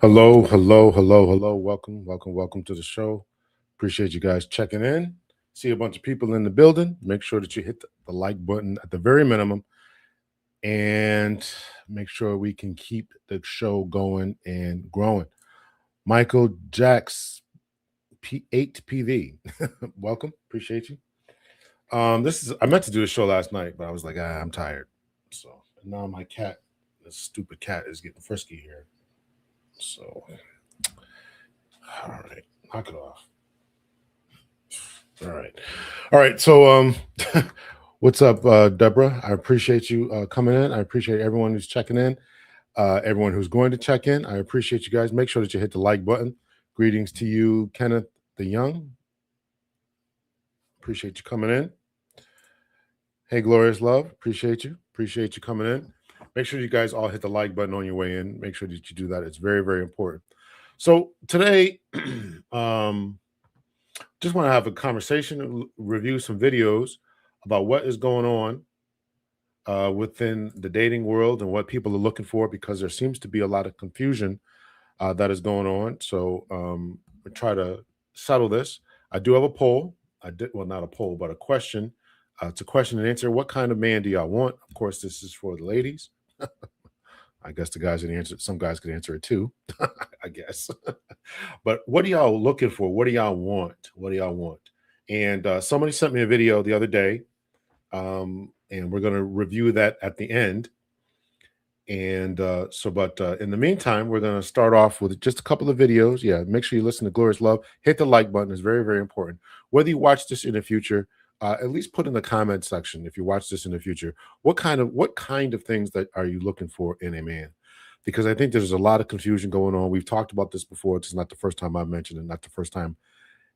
Hello, hello, hello, hello. Welcome, welcome, welcome to the show. Appreciate you guys checking in. See a bunch of people in the building. Make sure that you hit the like button at the very minimum and make sure we can keep the show going and growing. Michael Jacks P8PV. Welcome. Appreciate you. This is I meant to do a show last night, but I was like, I'm tired. So now my cat, this stupid cat, is getting frisky here. So all right, knock it off. All right. All right. So what's up, Deborah? I appreciate you coming in. I appreciate everyone who's checking in. Everyone who's going to check in. I appreciate you guys. Make sure that you hit the like button. Greetings to you, Kenneth the Young. Appreciate you coming in. Hey, Glorious Love. Appreciate you. Appreciate you coming in. Make sure you guys all hit the like button on your way in. Make sure that you do that. It's very, very important. So today, just want to have a conversation, review some videos about what is going on within the dating world and what people are looking for, because there seems to be a lot of confusion that is going on. So we try to settle this. I do have a poll. Well, not a poll, but a question. It's a question and answer. What kind of man do y'all want? Of course, this is for the ladies. I guess the guys can answer. Some guys could answer it too. I guess. But what are y'all looking for? What do y'all want? What do y'all want? And somebody sent me a video the other day, and we're going to review that at the end. And but in the meantime, we're going to start off with just a couple of videos. Yeah, make sure you listen to Glorious Love. Hit the like button. It's very, very important. Whether you watch this in the future, at least put in the comment section if you watch this in the future. What kind of things that are you looking for in a man? Because I think there's a lot of confusion going on. We've talked about this before. It's not the first time I've mentioned it, not the first time,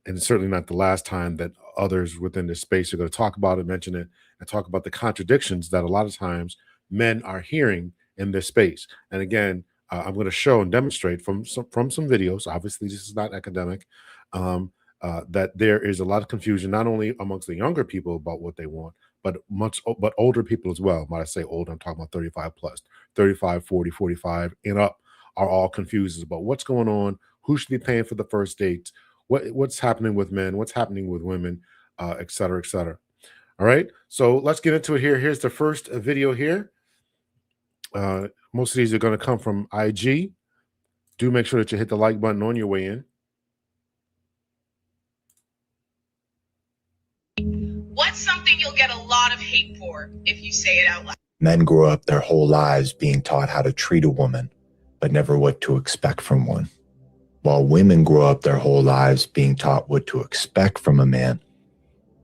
and it's certainly not the last time that others within this space are going to talk about it, mention it, and talk about the contradictions that a lot of times men are hearing in this space. And again, I'm going to show and demonstrate from some videos. Obviously, this is not academic. That there is a lot of confusion, not only amongst the younger people about what they want, but older people as well. When I say old, I'm talking about 35 plus, 35, 40, 45 and up are all confused about what's going on, who should be paying for the first dates, what's happening with men, what's happening with women, et cetera, et cetera. All right, so let's get into it here. Here's the first video here. Most of these are going to come from IG. Do make sure that you hit the like button on your way in. What's something you'll get a lot of hate for if you say it out loud? Men grow up their whole lives being taught how to treat a woman, but never what to expect from one. While women grow up their whole lives being taught what to expect from a man,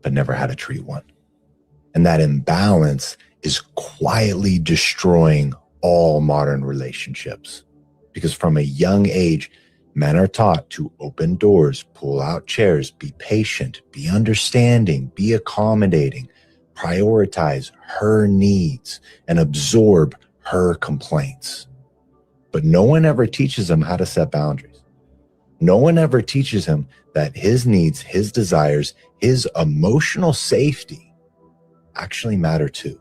but never how to treat one. And that imbalance is quietly destroying all modern relationships. Because from a young age, men are taught to open doors, pull out chairs, be patient, be understanding, be accommodating, prioritize her needs, and absorb her complaints. But no one ever teaches him how to set boundaries. No one ever teaches him that his needs, his desires, his emotional safety actually matter too.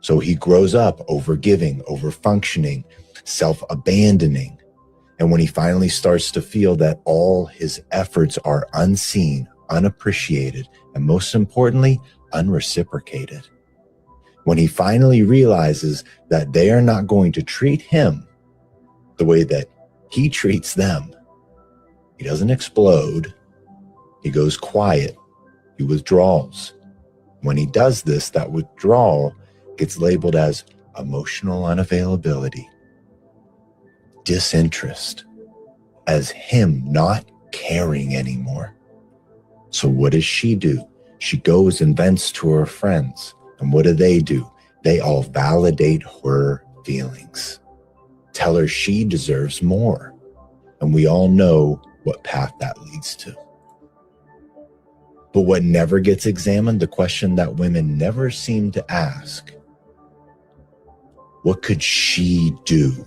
So he grows up over-giving, over-functioning, self-abandoning. And when he finally starts to feel that all his efforts are unseen, unappreciated, and most importantly, unreciprocated, when he finally realizes that they are not going to treat him the way that he treats them, he doesn't explode. He goes quiet. He withdraws. When he does this, that withdrawal gets labeled as emotional unavailability, disinterest, as him not caring anymore. So what does she do? She goes and vents to her friends. And what do? They all validate her feelings, tell her she deserves more. And we all know what path that leads to. But what never gets examined, the question that women never seem to ask, what could she do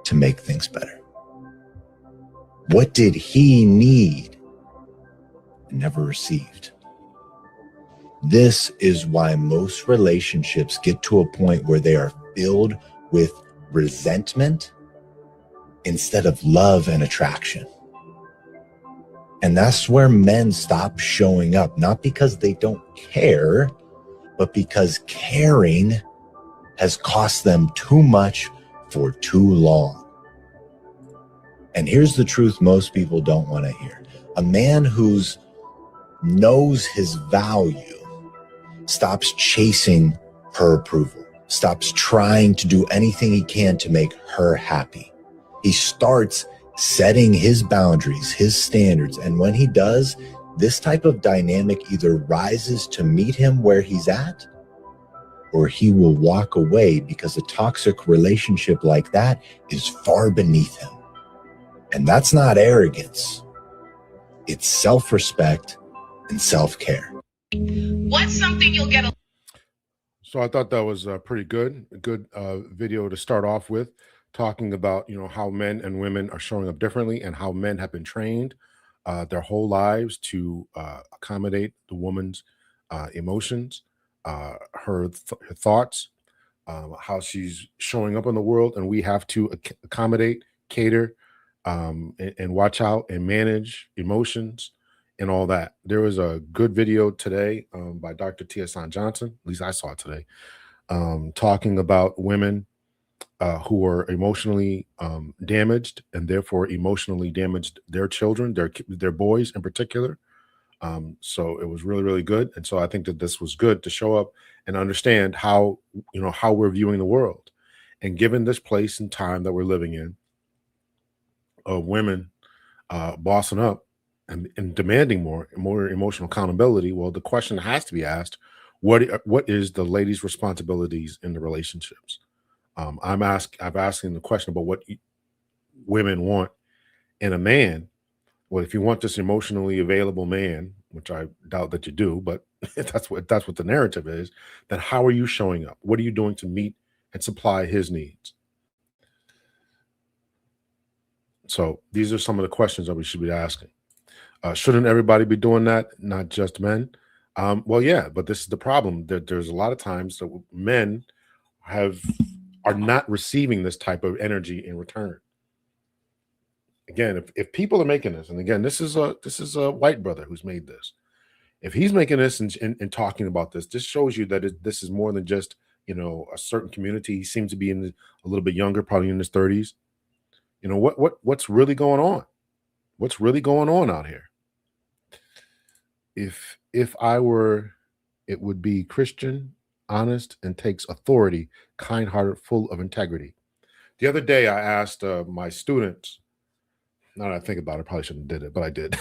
to make things better? What did he need and never received? This is why most relationships get to a point where they are filled with resentment instead of love and attraction. And that's where men stop showing up, not because they don't care, but because caring has cost them too much for too long. And here's the truth most people don't want to hear. A man who knows his value stops chasing her approval, stops trying to do anything he can to make her happy. He starts setting his boundaries, his standards. And when he does, this type of dynamic either rises to meet him where he's at, or he will walk away because a toxic relationship like that is far beneath him. And that's not arrogance. It's self-respect and self-care. What's something you'll get a So I thought that was pretty good. A good video to start off with, talking about, you know, how men and women are showing up differently and how men have been trained their whole lives to accommodate the woman's emotions, her thoughts, how she's showing up in the world, and we have to accommodate, cater, and watch out and manage emotions and all that. There was a good video today by Dr. Tiesan Johnson, at least I saw it today, talking about women who are emotionally damaged and therefore emotionally damaged their children, their boys in particular. So it was really, really good. And so I think that this was good to show up and understand how, you know, how we're viewing the world. And given this place and time that we're living in, of women bossing up and demanding more emotional accountability, well, the question has to be asked: what is the lady's responsibilities in the relationships? I'm asking the question about what women want in a man. Well, if you want this emotionally available man, which I doubt that you do, but if that's what the narrative is, then how are you showing up? What are you doing to meet and supply his needs? So these are some of the questions that we should be asking. Shouldn't everybody be doing that, not just men? Well, yeah, but this is the problem, that there's a lot of times that men are not receiving this type of energy in return. Again, if people are making this, and again, this is a white brother who's made this. If he's making this and talking about this, this shows you that this is more than just, you know, a certain community. He seems to be a little bit younger, probably in his 30s. You know, what's really going on? What's really going on out here? If I were, it would be Christian, honest, and takes authority, kind-hearted, full of integrity. The other day, I asked my students. Now that I think about it, I probably shouldn't have did it, but I did.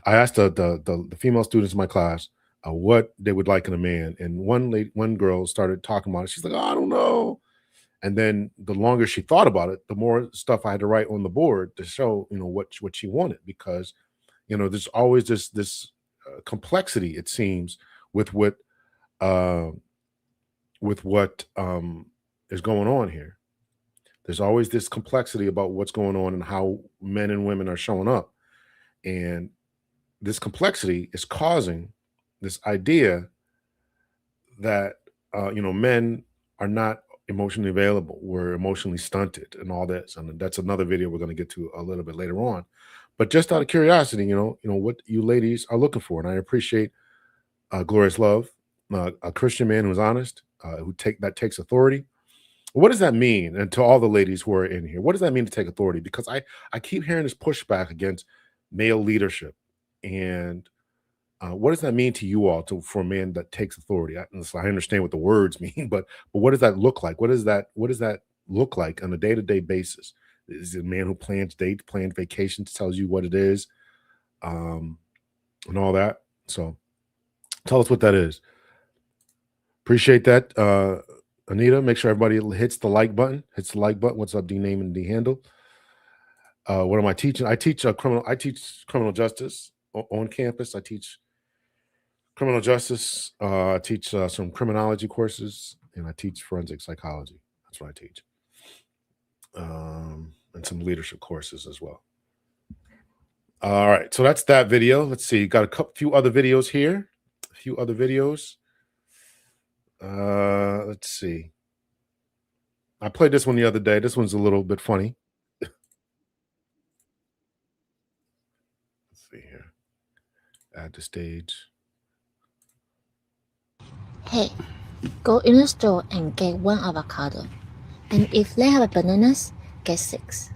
I asked the female students in my class what they would like in a man, and one girl started talking about it. She's like, "Oh, I don't know." And then the longer she thought about it, the more stuff I had to write on the board to show, you know, what she wanted, because, you know, there's always this complexity, it seems, with what uh, is going on here. There's always this complexity about what's going on and how men and women are showing up. And this complexity is causing this idea that, you know, men are not emotionally available. We're emotionally stunted and all this. And that's another video we're going to get to a little bit later on. But just out of curiosity, you know what you ladies are looking for. And I appreciate Glorious Love, a Christian man who's honest, who takes authority. What does that mean? And to all the ladies who are in here, what does that mean to take authority? Because I keep hearing this pushback against male leadership. And what does that mean to you all, for a man that takes authority? I understand what the words mean, but what does that look like? What does that look like on a day-to-day basis? Is it a man who plans dates, plans vacations, tells you what it is, and all that? So tell us what that is. Appreciate that. Anita, make sure everybody hits the like button. What's up, D name and D handle? What am I teaching? I teach criminal justice on campus. I teach criminal justice. I teach some criminology courses, and I teach forensic psychology. That's what I teach. And some leadership courses as well. All right, so that's that video. Let's see, got a few other videos here. Let's see. I played this one the other day. This one's a little bit funny. Add the stage. Hey, go in the store and get 1 avocado. And if they have bananas, get 6.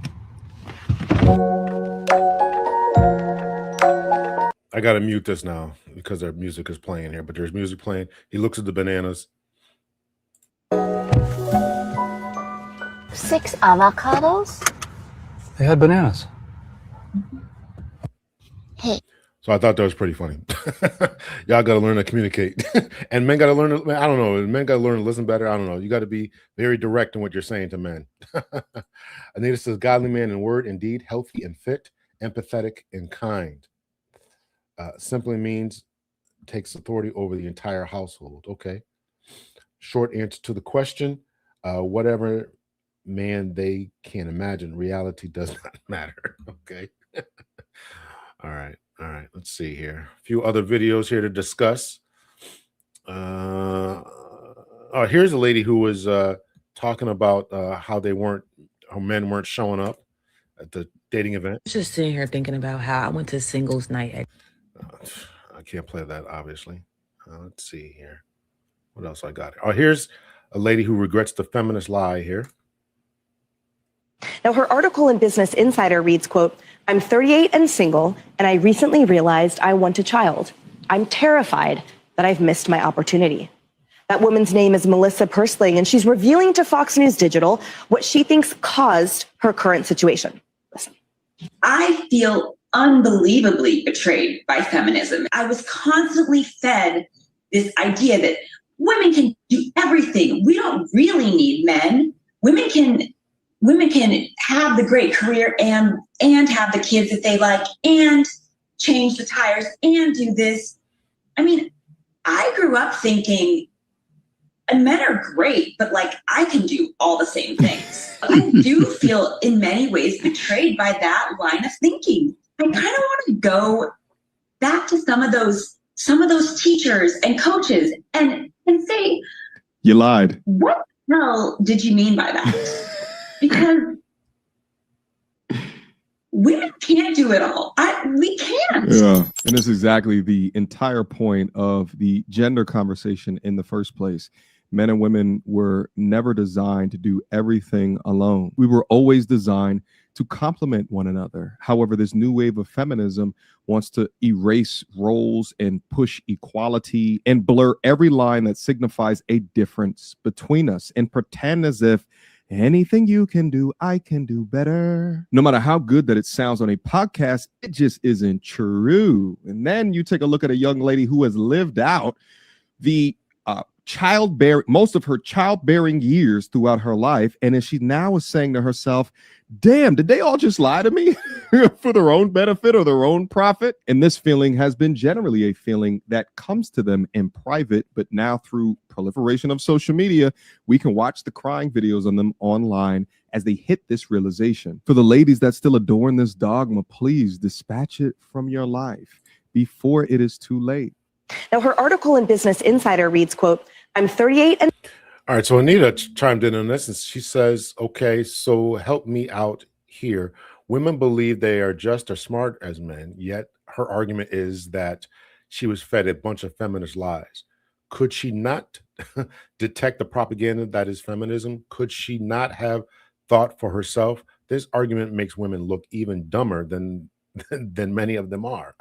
I gotta mute this now because their music is playing here, but there's music playing. He looks at the bananas. 6 avocados? They had bananas. Hey, So I thought that was pretty funny. Y'all got to learn to communicate. And men got to learn to, I don't know, men got to learn to listen better. I don't know. You got to be very direct in what you're saying to men. Anita says, godly man in word, indeed, healthy and fit, empathetic and kind. Simply means takes authority over the entire household. Okay. Short answer to the question, whatever man they can imagine, reality does not matter. Okay. All right. All right. Let's see here. A few other videos here to discuss. Oh, here's a lady who was talking about how men weren't showing up at the dating event. I was just sitting here thinking about how I went to singles night. I can't play that, obviously. Let's see here. What else I got? Oh, here's a lady who regrets the feminist lie here. Now, her article in Business Insider reads, quote, I'm 38 and single, and I recently realized I want a child. I'm terrified that I've missed my opportunity. That woman's name is Melissa Persling, and she's revealing to Fox News Digital what she thinks caused her current situation. Listen. I feel unbelievably betrayed by feminism. I was constantly fed this idea that women can do everything. We don't really need men. Women can have the great career and have the kids that they like and change the tires and do this. I mean, I grew up thinking, and men are great, but like I can do all the same things. I do feel in many ways betrayed by that line of thinking. I kind of want to go back to some of those teachers and coaches and say, you lied. What the hell did you mean by that? Because women can't do it all. We can't. Yeah, and that's exactly the entire point of the gender conversation in the first place. Men and women were never designed to do everything alone. We were always designed to complement one another. However, this new wave of feminism wants to erase roles and push equality and blur every line that signifies a difference between us and pretend as if anything you can do, I can do better. No matter how good that it sounds on a podcast, it just isn't true. And then you take a look at a young lady who has lived out the most of her childbearing years throughout her life. And as she now is saying to herself, damn, did they all just lie to me for their own benefit or their own profit? And this feeling has been generally a feeling that comes to them in private, but now through proliferation of social media, we can watch the crying videos on them online as they hit this realization. For the ladies that still adorn this dogma, please dispatch it from your life before it is too late. Now, her article in Business Insider reads, quote, I'm 38 and... All right, so Anita chimed in on this, and she says, okay, so help me out here. Women believe they are just as smart as men, yet her argument is that she was fed a bunch of feminist lies. Could she not detect the propaganda that is feminism? Could she not have thought for herself? This argument makes women look even dumber than many of them are.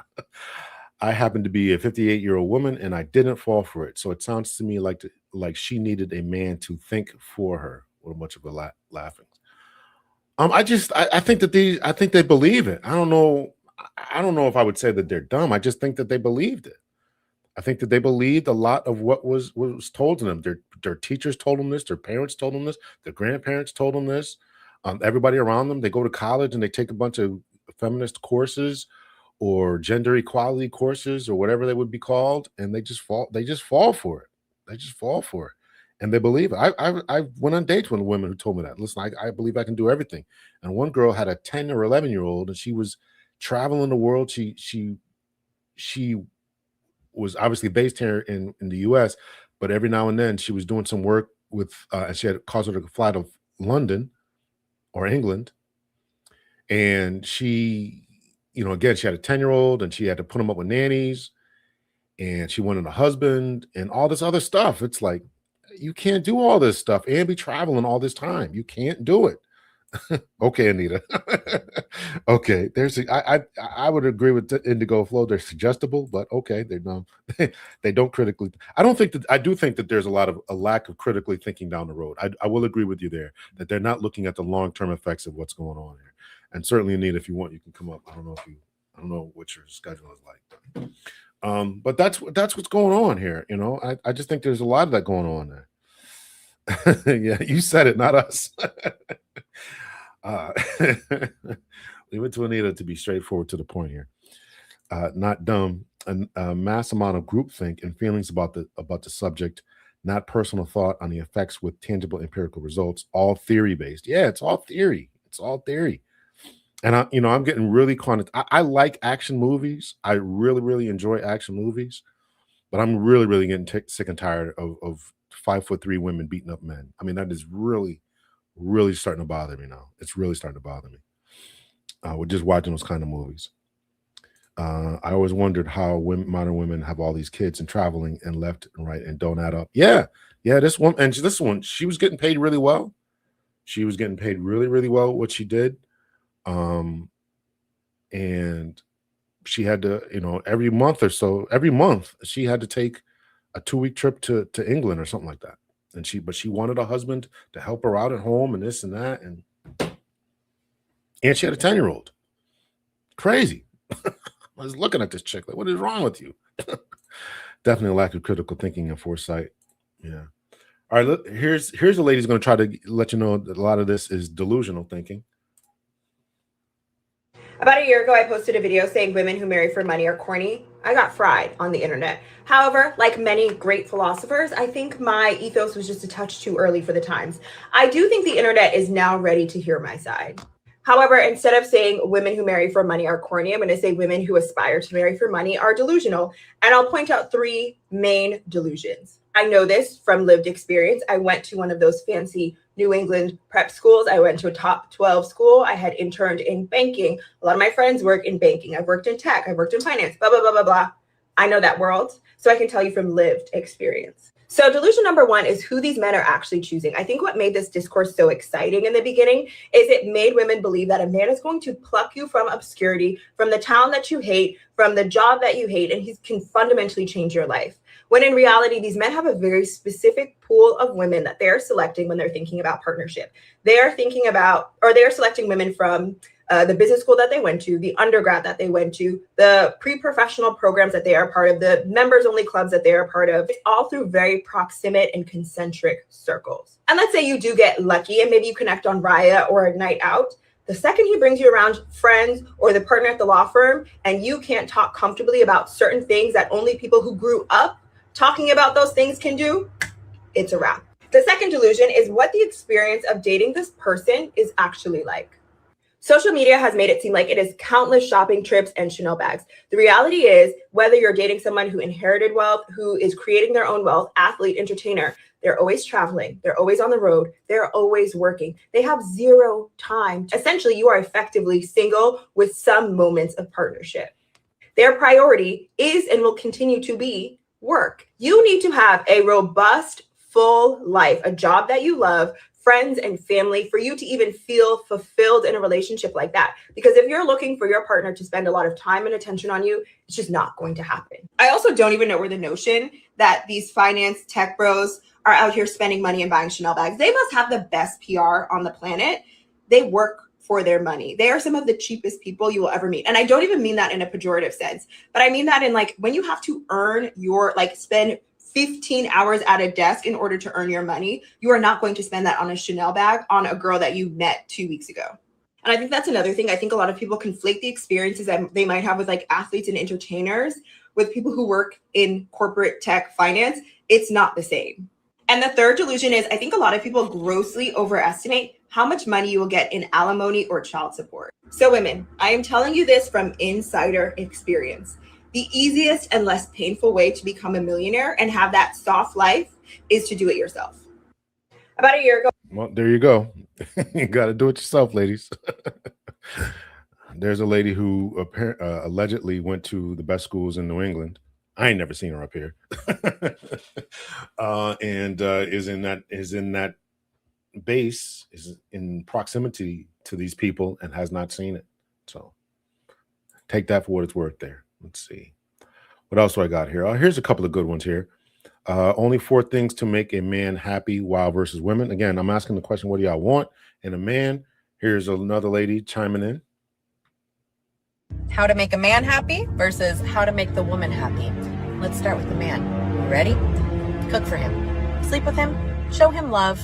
I happen to be a 58-year-old woman, and I didn't fall for it. So it sounds to me like she needed a man to think for her. With a bunch of laughing. I think they believe it. I don't know if I would say that they're dumb. I just think that they believed it. I think that they believed a lot of what was told to them. Their teachers told them this. Their parents told them this. Their grandparents told them this. Everybody around them, they go to college and they take a bunch of feminist courses or gender equality courses or whatever they would be called, and they just fall for it. They just fall for it, and they believe it. I went on dates with women who told me that. Listen, I believe I can do everything. And one girl had a 10 or 11-year-old, and she was traveling the world. She was obviously based here in the U.S., but every now and then she was doing some work with, and she had caused her to fly to London or England, and she again, she had a 10-year-old and she had to put him up with nannies and she wanted a husband and all this other stuff. It's like, you can't do all this stuff and be traveling all this time. You can't do it. Okay, Anita. Okay, I would agree with Indigo Flow. They're suggestible, but okay, they don't critically. I do think that there's a lack of critically thinking down the road. I will agree with you there that they're not looking at the long-term effects of what's going on here. And certainly, Anita, if you want, you can come up. I don't know what your schedule is like, but that's what's going on here. I just think there's a lot of that going on there. Yeah, you said it, not us. Leave it to Anita to be straightforward to the point here. Not dumb. A mass amount of groupthink and feelings about the subject, not personal thought on the effects with tangible empirical results. All theory based. Yeah, it's all theory. It's all theory. And I'm getting really I like action movies. I really, really enjoy action movies, but I'm really, really getting sick and tired of 5'3" women beating up men. I mean, that is really, really starting to bother me now. It's really starting to bother me. We're just watching those kind of movies. I always wondered how modern women have all these kids and traveling and left and right and don't add up. Yeah. This one, she was getting paid really well. She was getting paid really, really well what she did. And she had to, every month she had to take a 2-week trip to England or something like that. But she wanted a husband to help her out at home and this and that. And she had a 10-year-old. Crazy. I was looking at this chick like, what is wrong with you? Definitely a lack of critical thinking and foresight. Yeah. All right. Look, here's a lady's going to try to let you know that a lot of this is delusional thinking. About a year ago, I posted a video saying women who marry for money are corny. I got fried on the internet. However, like many great philosophers, I think my ethos was just a touch too early for the times. I do think the internet is now ready to hear my side. However, instead of saying women who marry for money are corny, I'm going to say women who aspire to marry for money are delusional. And I'll point out 3 main delusions. I know this from lived experience. I went to one of those fancy New England prep schools. I went to a top 12 school. I had interned in banking. A lot of my friends work in banking. I've worked in tech. I've worked in finance, blah, blah, blah, blah, blah. I know that world. So I can tell you from lived experience. So delusion number 1 is who these men are actually choosing. I think what made this discourse so exciting in the beginning is it made women believe that a man is going to pluck you from obscurity, from the town that you hate, from the job that you hate, and he can fundamentally change your life. When in reality, these men have a very specific pool of women that they're selecting when they're thinking about partnership. They are selecting women from the business school that they went to, the undergrad that they went to, the pre-professional programs that they are part of, the members-only clubs that they are part of. It's all through very proximate and concentric circles. And let's say you do get lucky and maybe you connect on Raya or a night out. The second he brings you around friends or the partner at the law firm and you can't talk comfortably about certain things that only people who grew up talking about those things can do, it's a wrap. The second delusion is what the experience of dating this person is actually like. Social media has made it seem like it is countless shopping trips and Chanel bags. The reality is, whether you're dating someone who inherited wealth, who is creating their own wealth, athlete, entertainer, they're always traveling. They're always on the road. They're always working. They have zero time. Essentially, you are effectively single with some moments of partnership. Their priority is and will continue to be work. You need to have a robust, full life, a job that you love, friends and family for you to even feel fulfilled in a relationship like that. Because if you're looking for your partner to spend a lot of time and attention on you, it's just not going to happen. I also don't even know where the notion that these finance tech bros are out here spending money and buying Chanel bags. They must have the best PR on the planet. They work for their money. They are some of the cheapest people you will ever meet. And I don't even mean that in a pejorative sense, but I mean that in like when you have to earn your, spend 15 hours at a desk in order to earn your money, you are not going to spend that on a Chanel bag on a girl that you met 2 weeks ago. And I think that's another thing. I think a lot of people conflate the experiences that they might have with like athletes and entertainers with people who work in corporate tech finance. It's not the same. And the third delusion is I think a lot of people grossly overestimate how much money you will get in alimony or child support. So women, I am telling you this from insider experience. The easiest and less painful way to become a millionaire and have that soft life is to do it yourself. About a year ago. Well, there you go. You got to do it yourself, ladies. There's a lady who allegedly went to the best schools in New England. I ain't never seen her up here, and is in that base, is in proximity to these people, and has not seen it. So take that for what it's worth. There. Let's see. What else do I got here? Here's a couple of good ones here. Only 4 things to make a man happy. Wild versus women. Again, I'm asking the question: what do y'all want in a man? Here's another lady chiming in. How to make a man happy versus how to make the woman happy. Let's start with the man. You ready? Cook for him, sleep with him, show him love,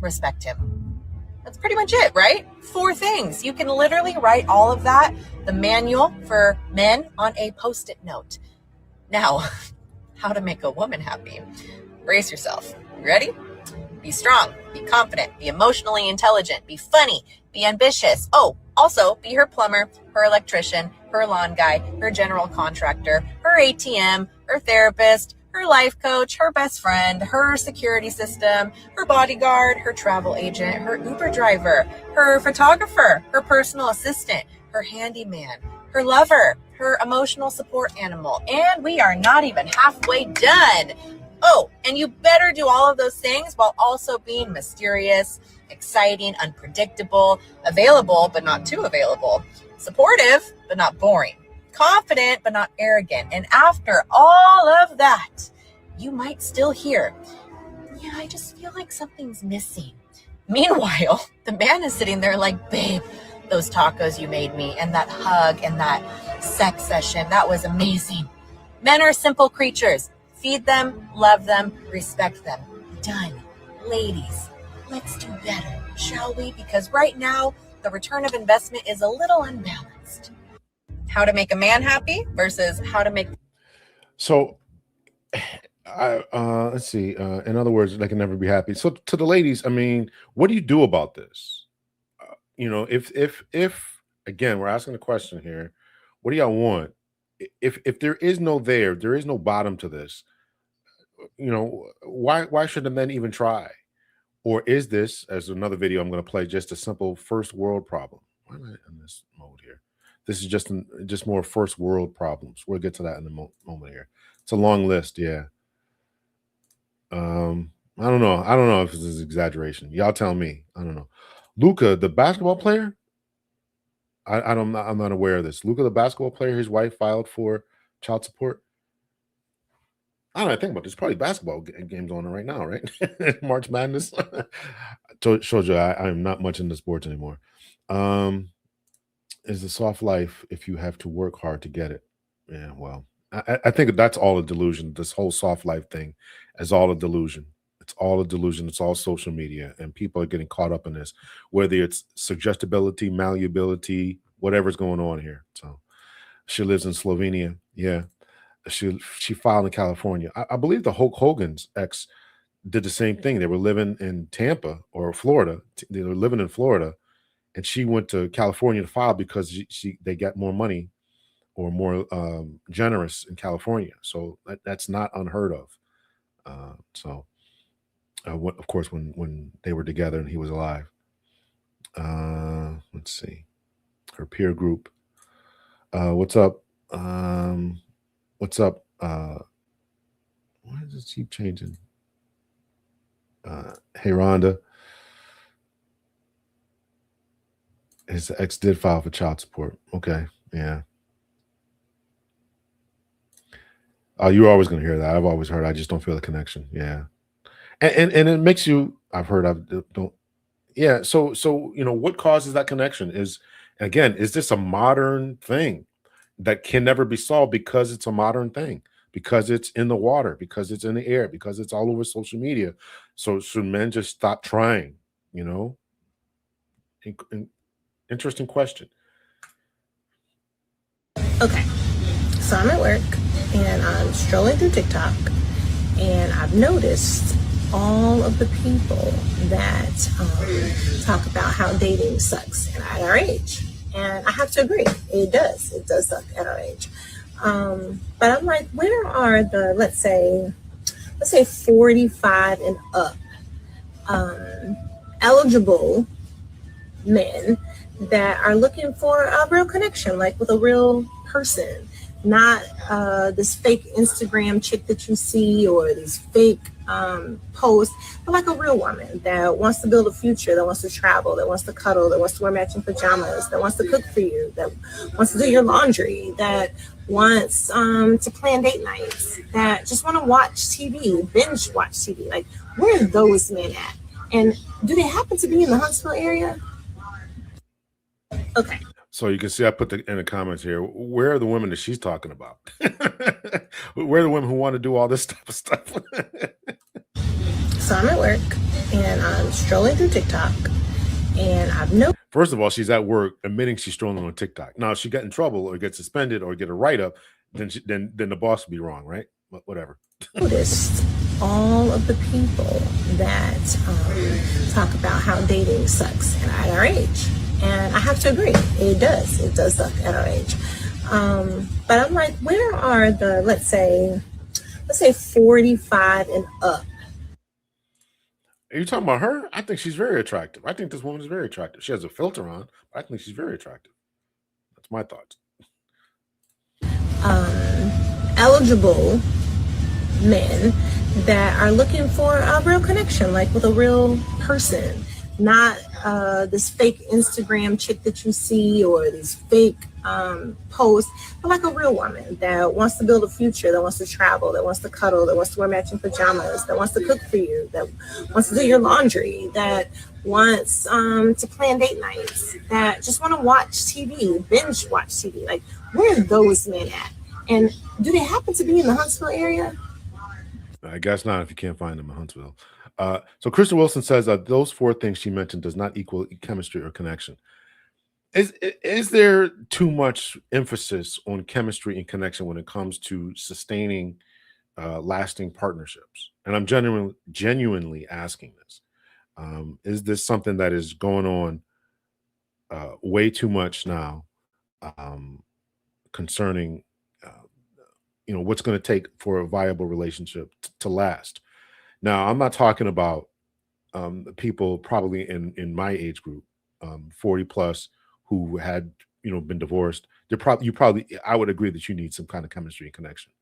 respect him. That's pretty much it, right? 4 things. You can literally write all of that, the manual for men, on a Post-it note. Now, how to make a woman happy. Brace yourself. You ready? Be strong, be confident, be emotionally intelligent, be funny, be ambitious. Oh, also be her plumber, her electrician, her lawn guy, her general contractor, her ATM, her therapist, her life coach, her best friend, her security system, her bodyguard, her travel agent, her Uber driver, her photographer, her personal assistant, her handyman, her lover, her emotional support animal. And we are not even halfway done. Oh, and you better do all of those things while also being mysterious, exciting, unpredictable, available, but not too available, supportive, but not boring, confident, but not arrogant. And after all of that, you might still hear, yeah, I just feel like something's missing. Meanwhile, the man is sitting there like, babe, those tacos you made me, and that hug and that sex session, that was amazing. Men are simple creatures. Feed them, love them, respect them. Done. Ladies, let's do better, shall we? Because right now, the return of investment is a little unbalanced. How to make a man happy versus how to make... So, let's see. In other words, they can never be happy. So to the ladies, I mean, what do you do about this? If again, we're asking the question here, what do y'all want? If there is no bottom to this, why should the men even try? Or is this, as another video I'm going to play, just a simple first world problem? Why am I in this mode here? This is just more first world problems. We'll get to that in a moment here. It's a long list, yeah. I don't know if this is exaggeration. Y'all tell me. I don't know. Luka, the basketball player, I'm not aware of this. Luka, the basketball player, his wife filed for child support. I don't know. Think about this. Probably basketball games on right now, right? March Madness. Showed you I'm not much into sports anymore. Is the soft life if you have to work hard to get it? Yeah, well, I think that's all a delusion. This whole soft life thing is all a delusion. It's all a delusion. It's all social media, and people are getting caught up in this, whether it's suggestibility, malleability, whatever's going on here. So she lives in Slovenia. Yeah. She filed in California. I believe the Hulk Hogan's ex did the same thing. They were living in Tampa or Florida. They were living in Florida, and she went to California to file because they got more money or more generous in California. So that's not unheard of. Of course, when they were together and he was alive. Let's see. Her peer group. What's up? What's up? Why does it keep changing? Hey, Rhonda. His ex did file for child support. Okay. Yeah. You're always going to hear that. I've always heard. I just don't feel the connection. Yeah. And it makes you, yeah. So, what causes that connection is this a modern thing that can never be solved because it's a modern thing, because it's in the water, because it's in the air, because it's all over social media. So should men just stop trying? Interesting question. Okay, so I'm at work and I'm strolling through TikTok, and I've noticed all of the people that talk about how dating sucks at our age. And I have to agree, it does suck at our age. But I'm like, where are the, let's say 45 and up eligible men that are looking for a real connection, like with a real person, not this fake Instagram chick that you see or these fake posts, but like a real woman that wants to build a future, that wants to travel, that wants to cuddle, that wants to wear matching pajamas, that wants to cook for you, that wants to do your laundry, that wants to plan date nights, that just want to watch TV, binge watch TV. Like, where are those men at? And do they happen to be in the Huntsville area? Okay. So you can see I put in the comments here, where are the women that she's talking about? Where are the women who want to do all this type of stuff? So I'm at work and I'm strolling through TikTok and I've noticed. First of all, she's at work admitting she's strolling on TikTok. Now, if she got in trouble or get suspended or get a write-up, then the boss would be wrong, right? But whatever. Noticed all of the people that talk about how dating sucks at our age. And I have to agree, it does suck at our age. But I'm like, where are the, let's say 45 and up? Are you talking about her? I think she's very attractive. I think this woman is very attractive. She has a filter on, but I think she's very attractive. That's my thoughts. Eligible men that are looking for a real connection, like with a real person, not this fake Instagram chick that you see or these fake posts, but like a real woman that wants to build a future, that wants to travel, that wants to cuddle, that wants to wear matching pajamas, that wants to cook for you, that wants to do your laundry, that wants to plan date nights, that just want to watch TV, binge watch TV. Like, where are those men at? And do they happen to be in the Huntsville area? I guess not if you can't find them in Huntsville. So Kristen Wilson says those four things she mentioned does not equal chemistry or connection. Is there too much emphasis on chemistry and connection when it comes to sustaining lasting partnerships? And I'm genuinely asking this. Is this something that is going on way too much now concerning what's going to take for a viable relationship to last? Now, I'm not talking about people probably in my age group, 40 plus, who had been divorced. I would agree that you need some kind of chemistry and connection.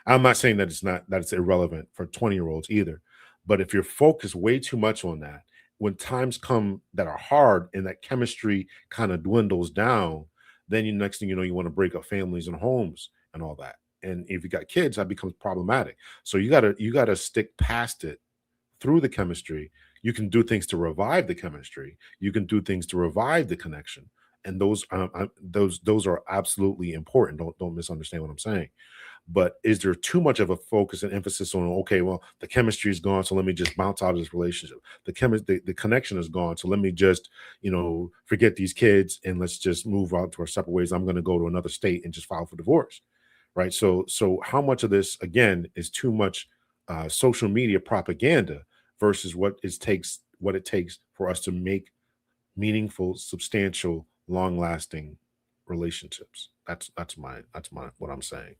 I'm not saying that it's irrelevant for 20-year-olds either, but if you're focused way too much on that, when times come that are hard and that chemistry kind of dwindles down, then next thing you know, you want to break up families and homes and all that. And if you got kids, that becomes problematic. So you gotta stick past it through the chemistry. You can do things to revive the chemistry. You can do things to revive the connection, and those are absolutely important. Don't misunderstand what I'm saying. But is there too much of a focus and emphasis on, okay, well, the chemistry is gone, so let me just bounce out of this relationship. The connection is gone, so let me just forget these kids and let's just move out to our separate ways. I'm going to go to another state and just file for divorce. Right. So how much of this, again, is too much social media propaganda versus what it takes for us to make meaningful, substantial, long-lasting relationships? That's what I'm saying.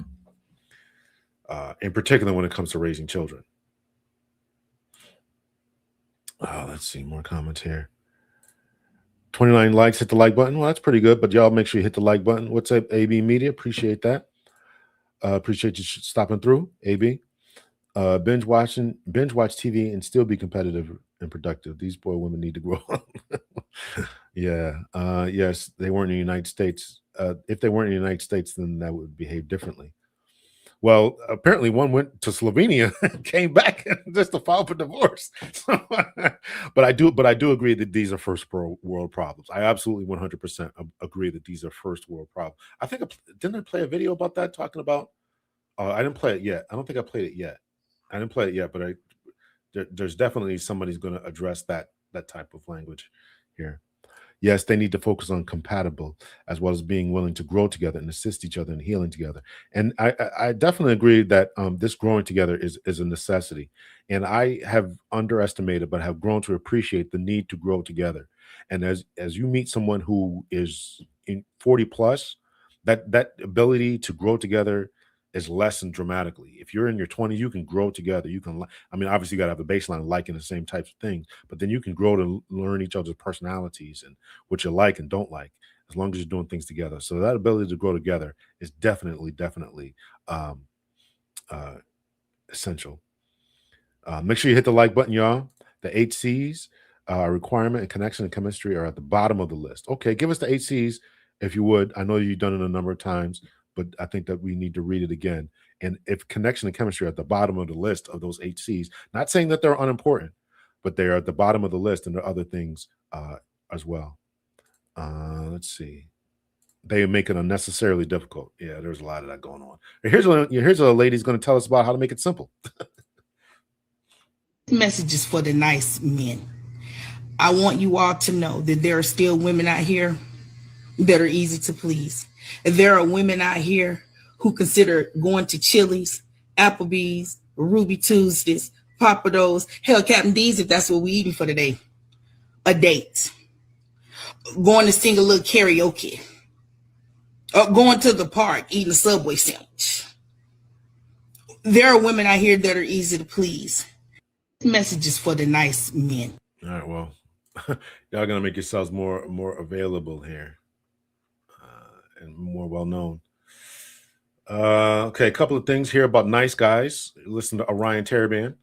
In particular, when it comes to raising children. Let's see more comments here. 29 likes. Hit the like button. Well, that's pretty good. But y'all make sure you hit the like button. What's up, AB Media? Appreciate that. Appreciate you stopping through, AB. Binge watch TV and still be competitive and productive. These poor women need to grow up. Yeah. Yes, they weren't in the United States. If they weren't in the United States, then that would behave differently. Well, apparently one went to Slovenia and came back just to file for divorce. But I do agree that these are first world problems. I absolutely 100% agree that these are first world problems. I think didn't I play a video about that talking about? I didn't play it yet. I don't think I played it yet. I didn't play it yet, but there's definitely somebody's going to address that type of language here. Yes, they need to focus on compatible as well as being willing to grow together and assist each other in healing together. And I definitely agree that this growing together is a necessity. And I have underestimated, but have grown to appreciate the need to grow together. And as you meet someone who is in 40 plus, that ability to grow together is lessened dramatically. If you're in your 20s, you can grow together. You can, I mean, obviously you got to have a baseline of liking the same types of things, but then you can grow to learn each other's personalities and what you like and don't like, as long as you're doing things together. So that ability to grow together is definitely essential. Make sure you hit the like button, y'all. The 8 C's, requirement and connection and chemistry, are at the bottom of the list. Okay, give us the 8 C's if you would. I know you've done it a number of times, but I think that we need to read it again. And if connection and chemistry are at the bottom of the list of those 8 C's, not saying that they're unimportant, but they're at the bottom of the list, and there are other things as well. Let's see. They make it unnecessarily difficult. Yeah, there's a lot of that going on. Here's a lady's going to tell us about how to make it simple. Messages for the nice men. I want you all to know that there are still women out here that are easy to please. And there are women out here who consider going to Chili's, Applebee's, Ruby Tuesdays, Papa Do's, hell, Captain D's, if that's what we eating for the day, a date. Going to sing a little karaoke. Or going to the park, eating a Subway sandwich. There are women out here that are easy to please. Messages for the nice men. All right, well, y'all gonna make yourselves more available here and more well known. Okay, a couple of things here about nice guys. Listen to Orion Taraban.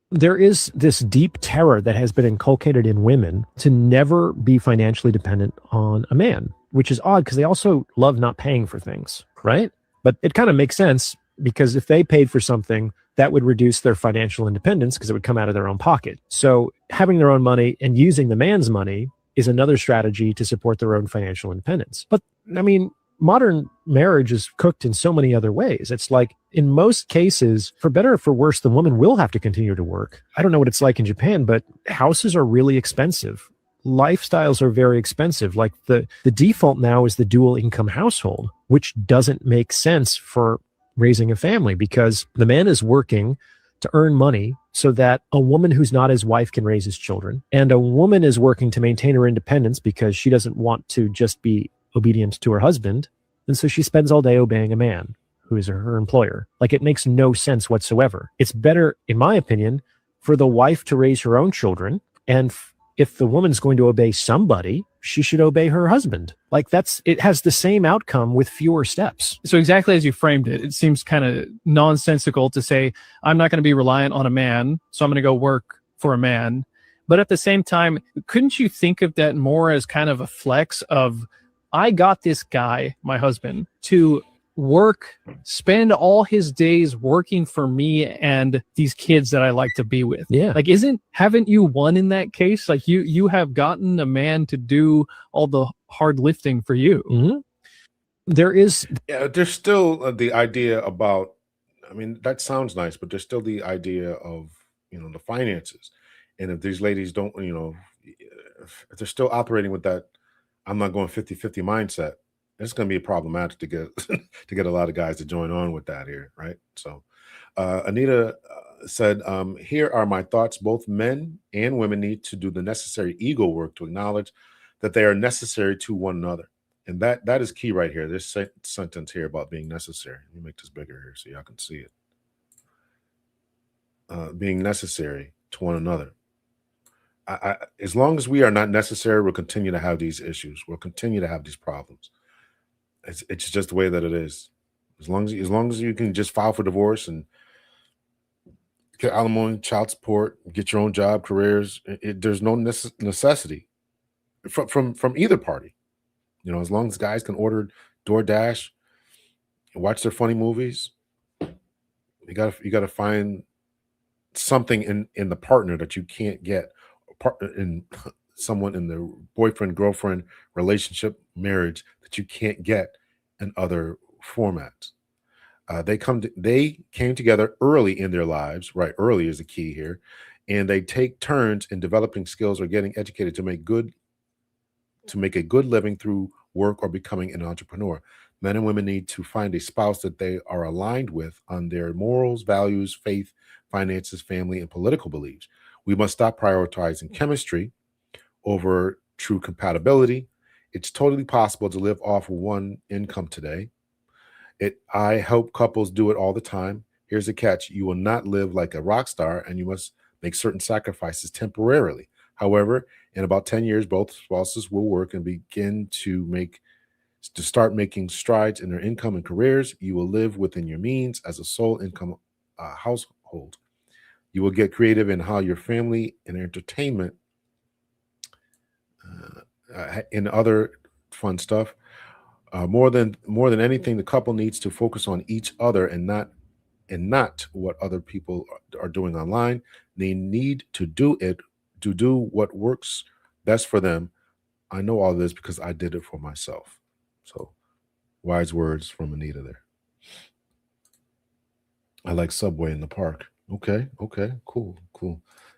There is this deep terror that has been inculcated in women to never be financially dependent on a man, which is odd because they also love not paying for things, right? But it kind of makes sense, because if they paid for something, that would reduce their financial independence because it would come out of their own pocket. So having their own money and using the man's money is another strategy to support their own financial independence. But I mean, modern marriage is cooked in so many other ways. It's like, in most cases, for better or for worse, the woman will have to continue to work. I don't know what it's like in Japan, but houses are really expensive. Lifestyles are very expensive. Like the default now is the dual income household, which doesn't make sense for raising a family, because the man is working to earn money so that a woman who's not his wife can raise his children. And a woman is working to maintain her independence because she doesn't want to just be obedient to her husband. And so she spends all day obeying a man who is her employer. Like, it makes no sense whatsoever. It's better, in my opinion, for the wife to raise her own children. And if the woman's going to obey somebody, she should obey her husband. Like, it has the same outcome with fewer steps. So exactly as you framed it, it seems kind of nonsensical to say, I'm not going to be reliant on a man, so I'm going to go work for a man. But at the same time, couldn't you think of that more as kind of a flex of, I got this guy, my husband, to work, spend all his days working for me and these kids that I like to be with. Yeah. Like, haven't you won in that case? Like, you have gotten a man to do all the hard lifting for you. Mm-hmm. There's still the idea about, I mean, that sounds nice, but there's still the idea of, the finances. And if these ladies don't, if they're still operating with that, I'm not going 50-50 mindset, it's going to be problematic to get to get a lot of guys to join on with that here, right? So Anita said, here are my thoughts. Both men and women need to do the necessary ego work to acknowledge that they are necessary to one another. And that is key right here. This sentence here about being necessary. Let me make this bigger here so y'all can see it. Being necessary to one another. As long as we are not necessary, we'll continue to have these issues. We'll continue to have these problems. It's just the way that it is. As long as you can just file for divorce and get alimony, child support, get your own job, careers, there's no necessity from either party. As long as guys can order DoorDash and watch their funny movies, you gotta find something in the partner that you can't get in someone in the boyfriend girlfriend relationship marriage that you can't get in other formats. They came together early in their lives, right? Early is the key here, and they take turns in developing skills or getting educated to make a good living through work or becoming an entrepreneur. Men and women need to find a spouse that they are aligned with on their morals, values, faith, finances, family, and political beliefs. We must stop prioritizing chemistry over true compatibility. It's totally possible to live off one income today. I help couples do it all the time. Here's a catch. You will not live like a rock star, and you must make certain sacrifices temporarily. However, in about 10 years, both spouses will work and begin to start making strides in their income and careers. You will live within your means as a sole income household. You will get creative in how your family and entertainment and other fun stuff. More than anything, the couple needs to focus on each other and not what other people are doing online. They need to do what works best for them. I know all this because I did it for myself. So, wise words from Anita there. I like Subway in the park. Okay, cool.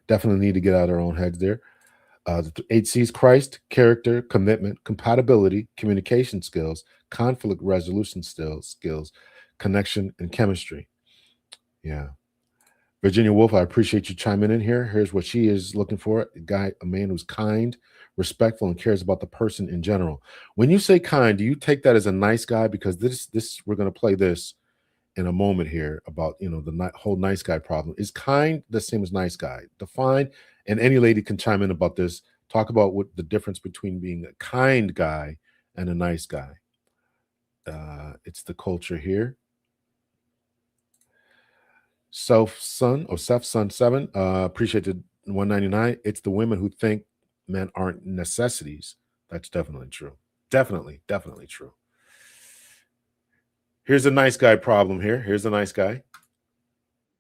Definitely need to get out of our own heads there. The 8 C's: Christ, character, commitment, compatibility, communication skills, conflict resolution skills, connection, and chemistry. Yeah. Virginia Woolf, I appreciate you chiming in here. Here's what she is looking for: a man who's kind, respectful, and cares about the person in general. When you say kind, do you take that as a nice guy? Because this we're going to play this in a moment here about, the whole nice guy problem. Is kind the same as nice guy? Define, and any lady can chime in about this. Talk about what the difference between being a kind guy and a nice guy. It's the culture here. Seth Sun 7, appreciate the 199. It's the women who think men aren't necessities. That's definitely true. Definitely true. Here's a nice guy problem here. Here's a nice guy.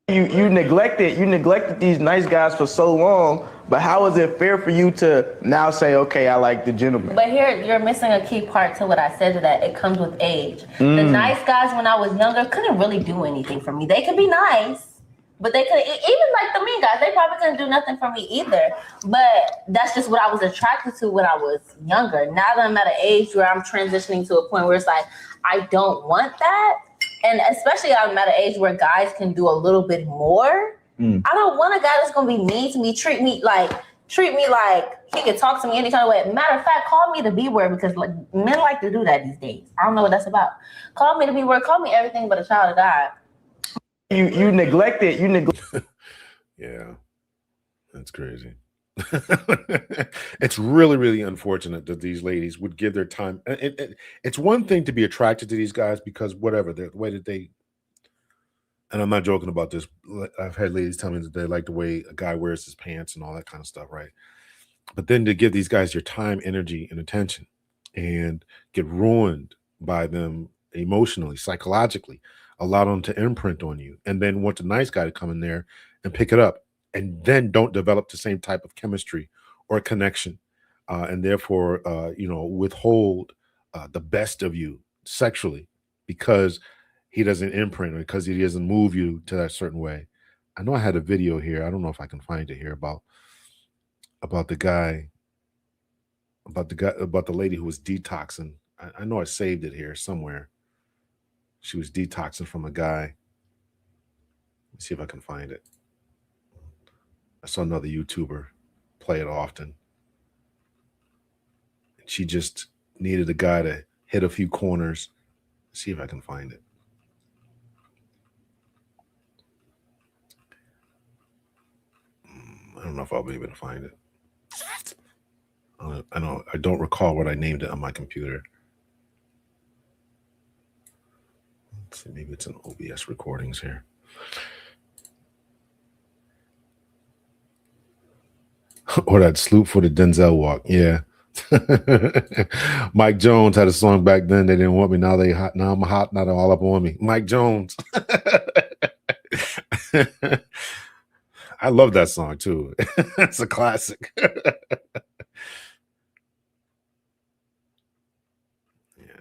You neglected these nice guys for so long, but how is it fair for you to now say, okay, I like the gentleman? But here, you're missing a key part to what I said, to that it comes with age. The nice guys when I was younger couldn't really do anything for me. They could be nice, but they couldn't, even like the mean guys, they probably couldn't do nothing for me either. But that's just what I was attracted to when I was younger. Now that I'm at an age where I'm transitioning to a point where it's like, I don't want that. And especially I'm at an age where guys can do a little bit more. I don't want a guy that's gonna be mean to me, treat me like he can talk to me any kind of way. Matter of fact, call me the B word, because like men like to do that these days. I don't know what that's about. Call me the B word, call me everything but a child of God. You neglected. Yeah, that's crazy. It's really, really unfortunate that these ladies would give their time. It's one thing to be attracted to these guys because whatever, the way that they, and I'm not joking about this, I've had ladies tell me that they like the way a guy wears his pants and all that kind of stuff, right? But then to give these guys your time, energy, and attention and get ruined by them emotionally, psychologically, allow them to imprint on you, and then want a nice guy to come in there and pick it up, and then don't develop the same type of chemistry or connection, and therefore, withhold the best of you sexually because he doesn't imprint or because he doesn't move you to that certain way. I know I had a video here. I don't know if I can find it here about the lady who was detoxing. I know I saved it here somewhere. She was detoxing from a guy. Let's see if I can find it. I saw another YouTuber play it often. She just needed a guy to hit a few corners. Let's see if I can find it. I don't know if I'll be able to find it. I don't recall what I named it on my computer. Let's see, maybe it's an OBS recordings here. Or that sloop-footed Denzel walk. Yeah. Mike Jones had a song back then. They didn't want me. Now they hot. Now I'm hot. Now they're all up on me. Mike Jones. I love that song too. It's a classic. Yeah,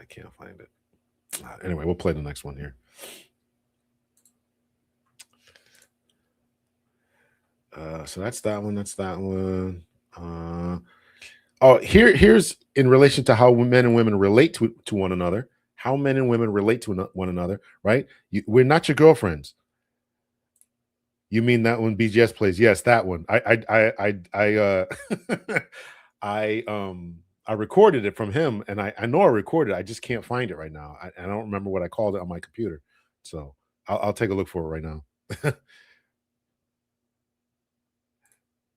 I can't find it. Anyway, we'll play the next one here. So that's that one. That's that one. Here's in relation to how men and women relate to one another. How men and women relate to one another, right? We're not your girlfriends. You mean that one BGS plays? Yes, that one. I I recorded it from him, and I know I recorded it. I just can't find it right now. I don't remember what I called it on my computer. So I'll take a look for it right now.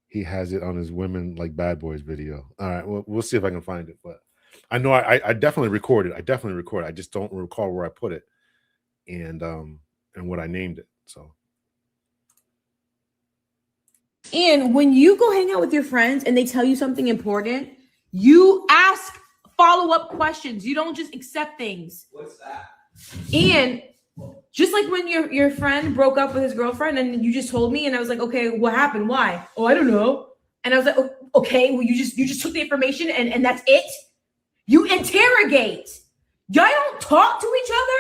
He has it on his Women Like Bad Boys video. All right, we'll see if I can find it. But I know I definitely recorded. I just don't recall where I put it and what I named it. So. And when you go hang out with your friends and they tell you something important, you ask follow-up questions. You don't just accept things. What's that? And just like when your friend broke up with his girlfriend and you just told me, and I was like, okay, what happened? Why? Oh, I don't know. And I was like, okay, well, you just took the information and that's it? You interrogate. Y'all don't talk to each other?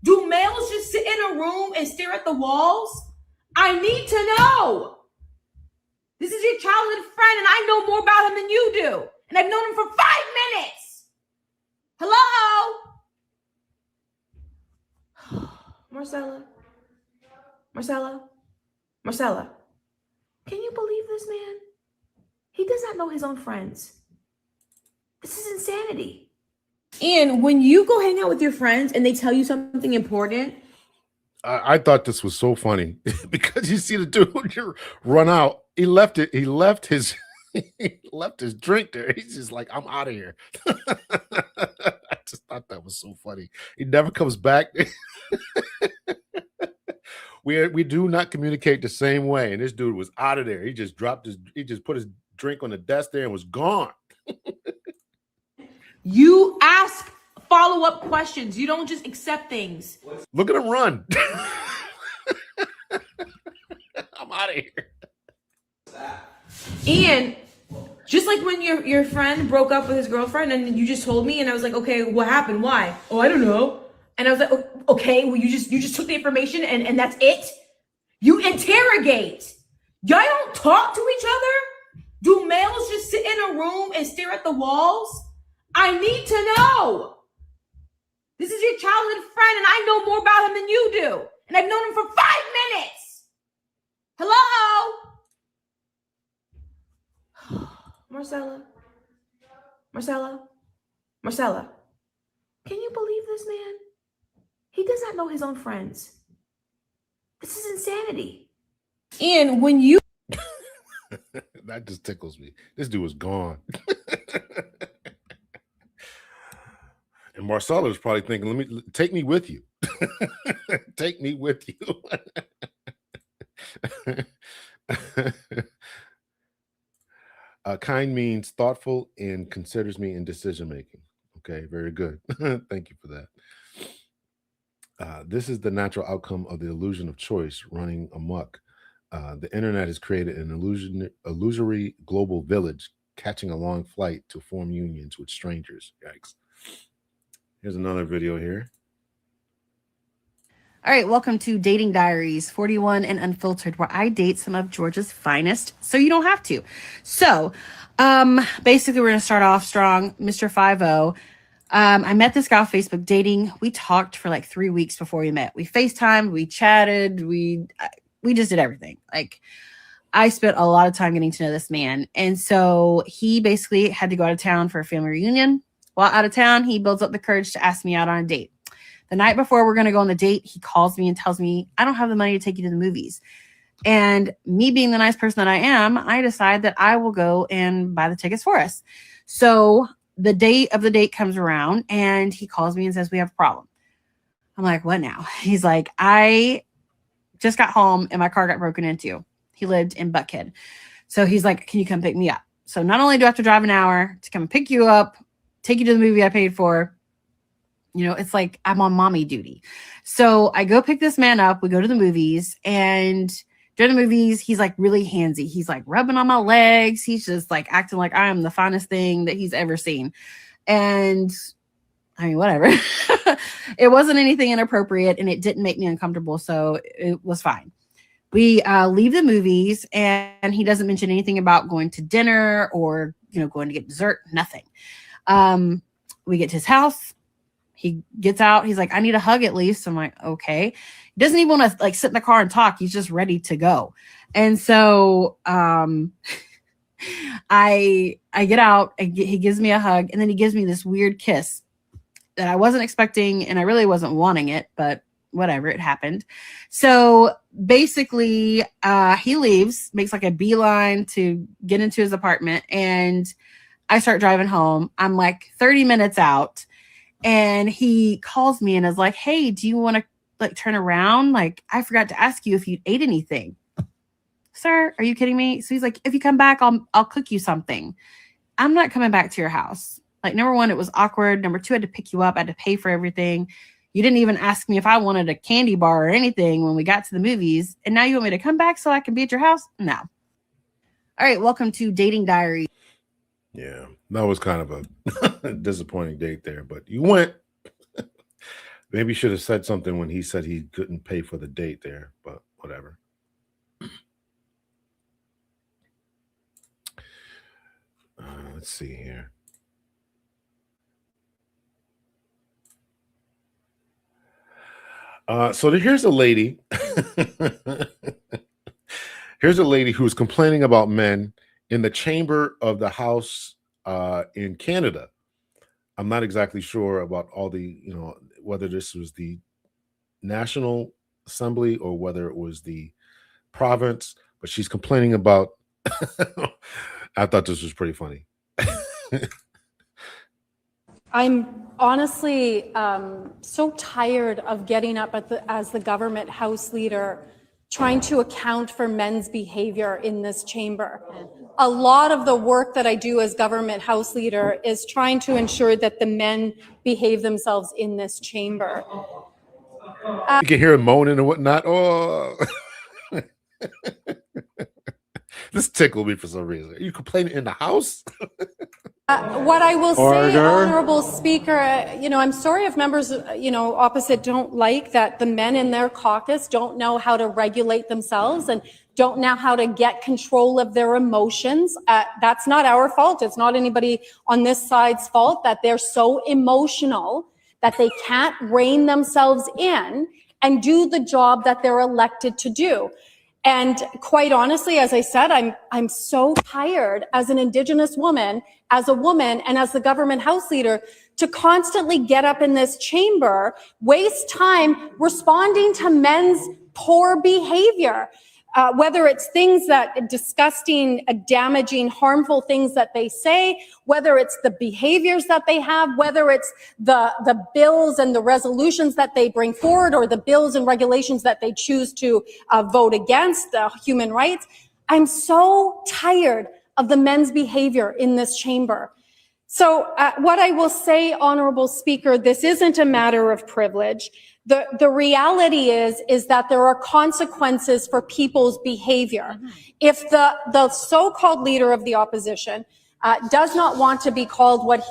Do males just sit in a room and stare at the walls? I need to know. This is your childhood friend, and I know more about him than you do. And I've known him for 5 minutes. Hello? Marcella, can you believe this man? He does not know his own friends. This is insanity. And when you go hang out with your friends and they tell you something important, I thought this was so funny because you see the dude run out. He left his drink there. He's just like, I'm out of here. I just thought that was so funny. He never comes back. We do not communicate the same way. And this dude was out of there. He just put his drink on the desk there and was gone. you ask follow-up questions. You don't just accept things. Look at him run. I'm out of here. And just like when your friend broke up with his girlfriend and you just told me, and I was like, okay, what happened? Why? Oh, I don't know. And I was like, okay, well, you just took the information and that's it? You interrogate. Y'all don't talk to each other? Do males just sit in a room and stare at the walls? I need to know. This is your childhood friend, and I know more about him than you do. And I've known him for 5 minutes. Hello? Marcella, can you believe this man? He does not know his own friends. This is insanity. And when you that just tickles me. This dude was gone. And Marcella was probably thinking, take me with you. Take me with you. Kind means thoughtful and considers me in decision making. Okay, very good. Thank you for that. This is the natural outcome of the illusion of choice running amok. The internet has created an illusory global village, catching a long flight to form unions with strangers. Yikes. Here's another video here. All right, welcome to Dating Diaries 41 and Unfiltered, where I date some of Georgia's finest, so you don't have to. So, basically, we're going to start off strong. Mr. 5-0. I met this guy on Facebook dating. We talked for like 3 weeks before we met. We FaceTimed, we chatted, we just did everything. Like, I spent a lot of time getting to know this man. And so he basically had to go out of town for a family reunion. While out of town, he builds up the courage to ask me out on a date. The night before we're going to go on the date, he calls me and tells me, I don't have the money to take you to the movies. And me being the nice person that I am, I decide that I will go and buy the tickets for us. So the date of the date comes around and he calls me and says, we have a problem. I'm like, what now? He's like, I just got home and my car got broken into. He lived in Buckhead. So he's like, can you come pick me up? So not only do I have to drive an hour to come pick you up, take you to the movie I paid for, you know, it's like I'm on mommy duty. So I go pick this man up. We go to the movies, and during the movies, he's like really handsy. He's like rubbing on my legs. He's just like acting like I am the finest thing that he's ever seen. And I mean, whatever. It wasn't anything inappropriate, and it didn't make me uncomfortable. So it was fine. We leave the movies, and he doesn't mention anything about going to dinner or, you know, going to get dessert, nothing. We get to his house. He gets out. He's like, I need a hug at least. I'm like, okay. He doesn't even want to like sit in the car and talk. He's just ready to go. And so I I get out, he gives me a hug, and then he gives me this weird kiss that I wasn't expecting, and I really wasn't wanting it, but whatever, it happened. So basically, he leaves, makes like a beeline to get into his apartment, and I start driving home. I'm like 30 minutes out, and he calls me and is like, hey, do you want to like turn around? Like, I forgot to ask you if you ate anything. Sir, are you kidding me? So he's like, if you come back, I'll cook you something. I'm not coming back to your house. Like, number one, it was awkward. Number two, I had to pick you up. I had to pay for everything. You didn't even ask me if I wanted a candy bar or anything when we got to the movies. And now you want me to come back so I can be at your house? No. All right. Welcome to Dating Diary. Yeah, that was kind of a disappointing date there, but you went. Maybe you should have said something when he said he couldn't pay for the date there, but whatever. Let's see here. So here's a lady. Here's a lady who's complaining about men in the chamber of the House in Canada. I'm not exactly sure about all the, whether this was the National Assembly or whether it was the province, but she's complaining about. I thought this was pretty funny. I'm honestly so tired of getting up as the government House leader, trying to account for men's behavior in this chamber. A lot of the work that I do as government House leader is trying to ensure that the men behave themselves in this chamber. You can hear him moaning and whatnot. Oh, this tickled me for some reason. Are you complaining in the House? What I will say, Order. Honorable Speaker, I'm sorry if members, opposite don't like that the men in their caucus don't know how to regulate themselves and don't know how to get control of their emotions. That's not our fault. It's not anybody on this side's fault that they're so emotional that they can't rein themselves in and do the job that they're elected to do. And quite honestly, as I said, I'm so tired as an Indigenous woman, as a woman, and as the government House leader to constantly get up in this chamber, waste time responding to men's poor behavior. Whether it's things that disgusting, damaging, harmful things that they say, whether it's the behaviors that they have, whether it's the bills and the resolutions that they bring forward or the bills and regulations that they choose to vote against, human rights. I'm so tired of the men's behavior in this chamber. So what I will say, Honorable Speaker, this isn't a matter of privilege. The reality is that there are consequences for people's behavior. If the so-called leader of the opposition does not want to be called what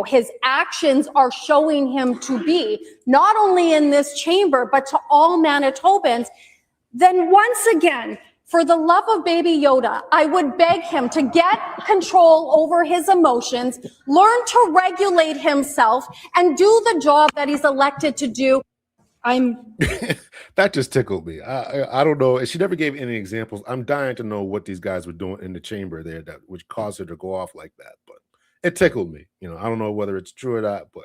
his actions are showing him to be, not only in this chamber, but to all Manitobans, then once again, for the love of baby Yoda, I would beg him to get control over his emotions, learn to regulate himself, and do the job that he's elected to do. That just tickled me. I don't know. She never gave any examples. I'm dying to know what these guys were doing in the chamber there that would cause her to go off like that. But it tickled me. I don't know whether it's true or not, but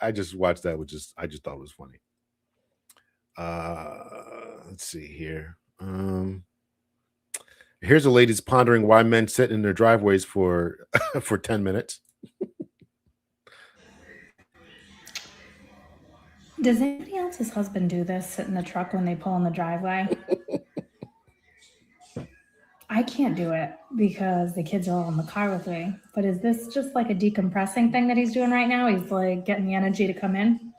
I just watched that. I just thought it was funny. Let's see here. Here's a lady's pondering why men sit in their driveways for 10 minutes. Does anybody else's husband do this? Sit in the truck when they pull in the driveway? I can't do it because the kids are all in the car with me. But is this just like a decompressing thing that he's doing right now? He's like getting the energy to come in.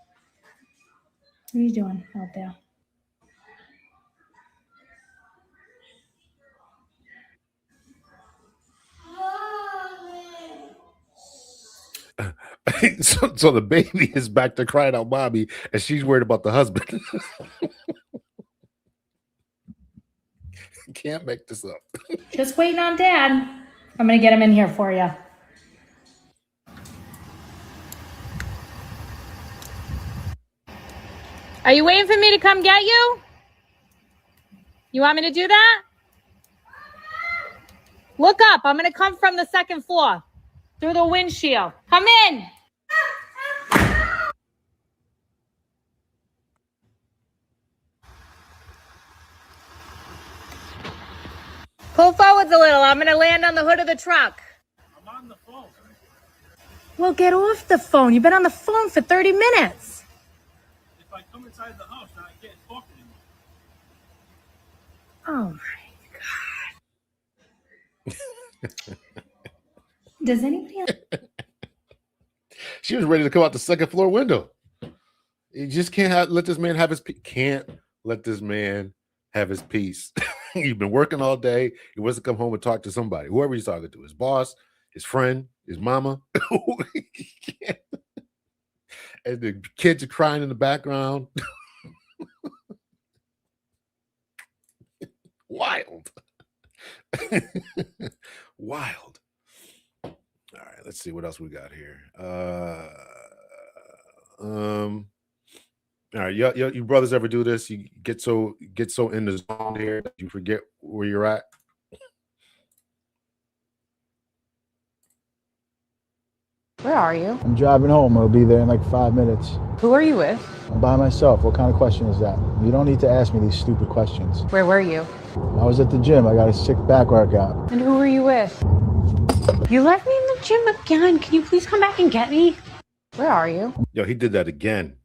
What are you doing out there? So the baby is back to crying out mommy, and she's worried about the husband. Can't make this up. Just waiting on Dad. I'm going to get him in here for you. Are you waiting for me to come get you? You want me to do that? Look up. I'm going to come from the second floor through the windshield. Come in. Pull forwards a little. I'm going to land on the hood of the truck. I'm on the phone. Well, get off the phone. You've been on the phone for 30 minutes. If I come inside the house, then I can't talk Oh, anymore. my. Does anybody else? She was ready to come out the second floor window. You just can't let this man have his can't let this man have his peace. He's been working all day. He wants to come home and talk to somebody, whoever he's talking to, his boss, his friend, his mama. And the kids are crying in the background. Wild. Wild. All right, let's see what else we got here. All right, you brothers ever do this? You get so in the zone here that you forget where you're at. Where are you? I'm driving home. I'll be there in like 5 minutes. Who are you with? I'm by myself. What kind of question is that? You don't need to ask me these stupid questions. Where were you? I was at the gym. I got a sick back workout. And who were you with? You left me in the gym again. Can you please come back and get me? Where are you? Yo, he did that again.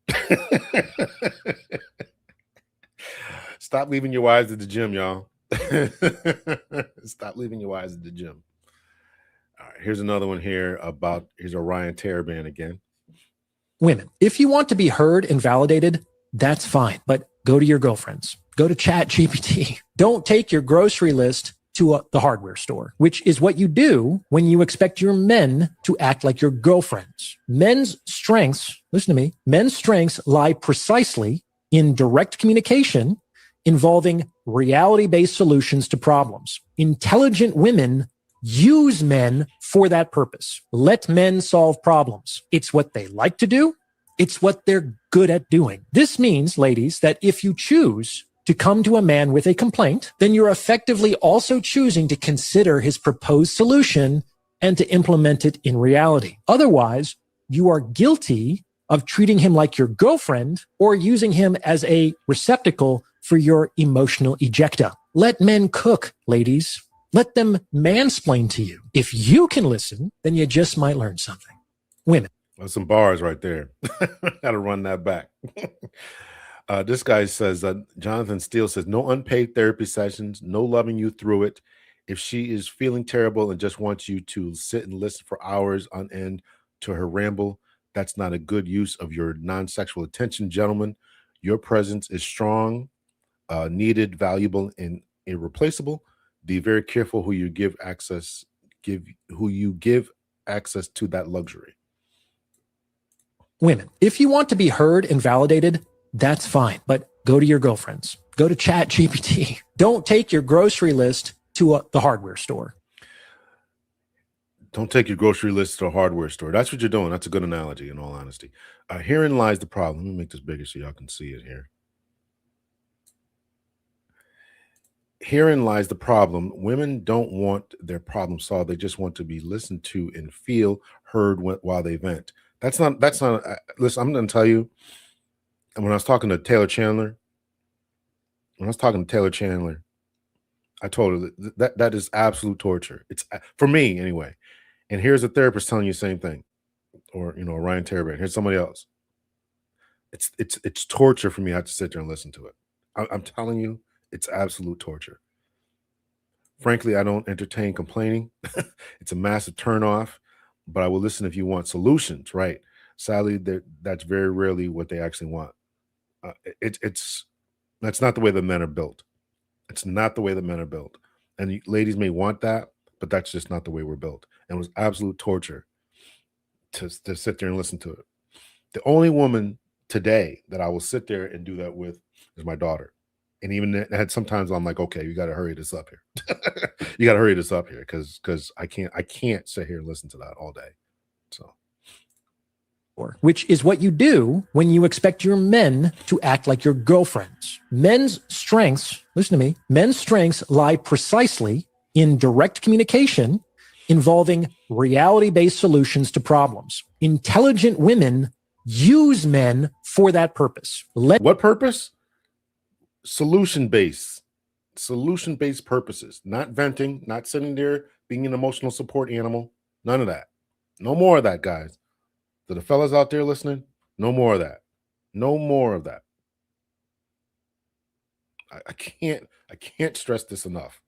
Stop leaving your wives at the gym, y'all. Stop leaving your wives at the gym. All right, here's another one here about, here's a Ryan Taraban again. Women, if you want to be heard and validated, that's fine. But go to your girlfriends. Go to ChatGPT. Don't take your grocery list to the hardware store, which is what you do when you expect your men to act like your girlfriends. Men's strengths, listen to me, men's strengths lie precisely in direct communication involving reality-based solutions to problems. Intelligent women use men for that purpose. Let men solve problems. It's what they like to do. It's what they're good at doing. This means, ladies, that if you choose to come to a man with a complaint, then you're effectively also choosing to consider his proposed solution and to implement it in reality. Otherwise, you are guilty of treating him like your girlfriend or using him as a receptacle for your emotional ejecta. Let men cook, ladies. Let them mansplain to you. If you can listen, then you just might learn something. Women. That's some bars right there. Gotta run that back. This guy says, Jonathan Steele says, no unpaid therapy sessions, no loving you through it. If she is feeling terrible and just wants you to sit and listen for hours on end to her ramble, that's not a good use of your non-sexual attention, gentlemen. Your presence is strong, needed, valuable, and irreplaceable. Be very careful who you give access to that luxury. Women, if you want to be heard and validated, that's fine. But go to your girlfriends. Go to ChatGPT. Don't take your grocery list to the hardware store. Don't take your grocery list to a hardware store. That's what you're doing. That's a good analogy, in all honesty. Herein lies the problem. Let me make this bigger so y'all can see it here. Herein lies the problem. Women don't want their problem solved. They just want to be listened to and feel heard while they vent. Listen, I'm going to tell you, when I was talking to Taylor Chandler, I told her that is absolute torture. It's for me anyway. And here's a therapist telling you the same thing, or Ryan Taraban. Here's somebody else. It's torture for me. I have to sit there and listen to it. I'm telling you, it's absolute torture. Frankly, I don't entertain complaining. It's a massive turnoff, but I will listen if you want solutions, right? Sadly, that's very rarely what they actually want. That's not the way the men are built. It's not the way the men are built. And ladies may want that, but that's just not the way we're built. And it was absolute torture to sit there and listen to it. The only woman today that I will sit there and do that with is my daughter. And even that, sometimes I'm like, okay, you got to hurry this up here. You got to hurry this up here because I can't sit here and listen to that all day. So, which is what you do when you expect your men to act like your girlfriends. Men's strengths, listen to me, men's strengths lie precisely in direct communication involving reality-based solutions to problems. Intelligent women use men for that purpose. What purpose? Solution-based purposes, not venting, not sitting there being an emotional support animal. None of that. No more of that, guys. To the fellas out there listening, no more of that. No more of that. I can't stress this enough.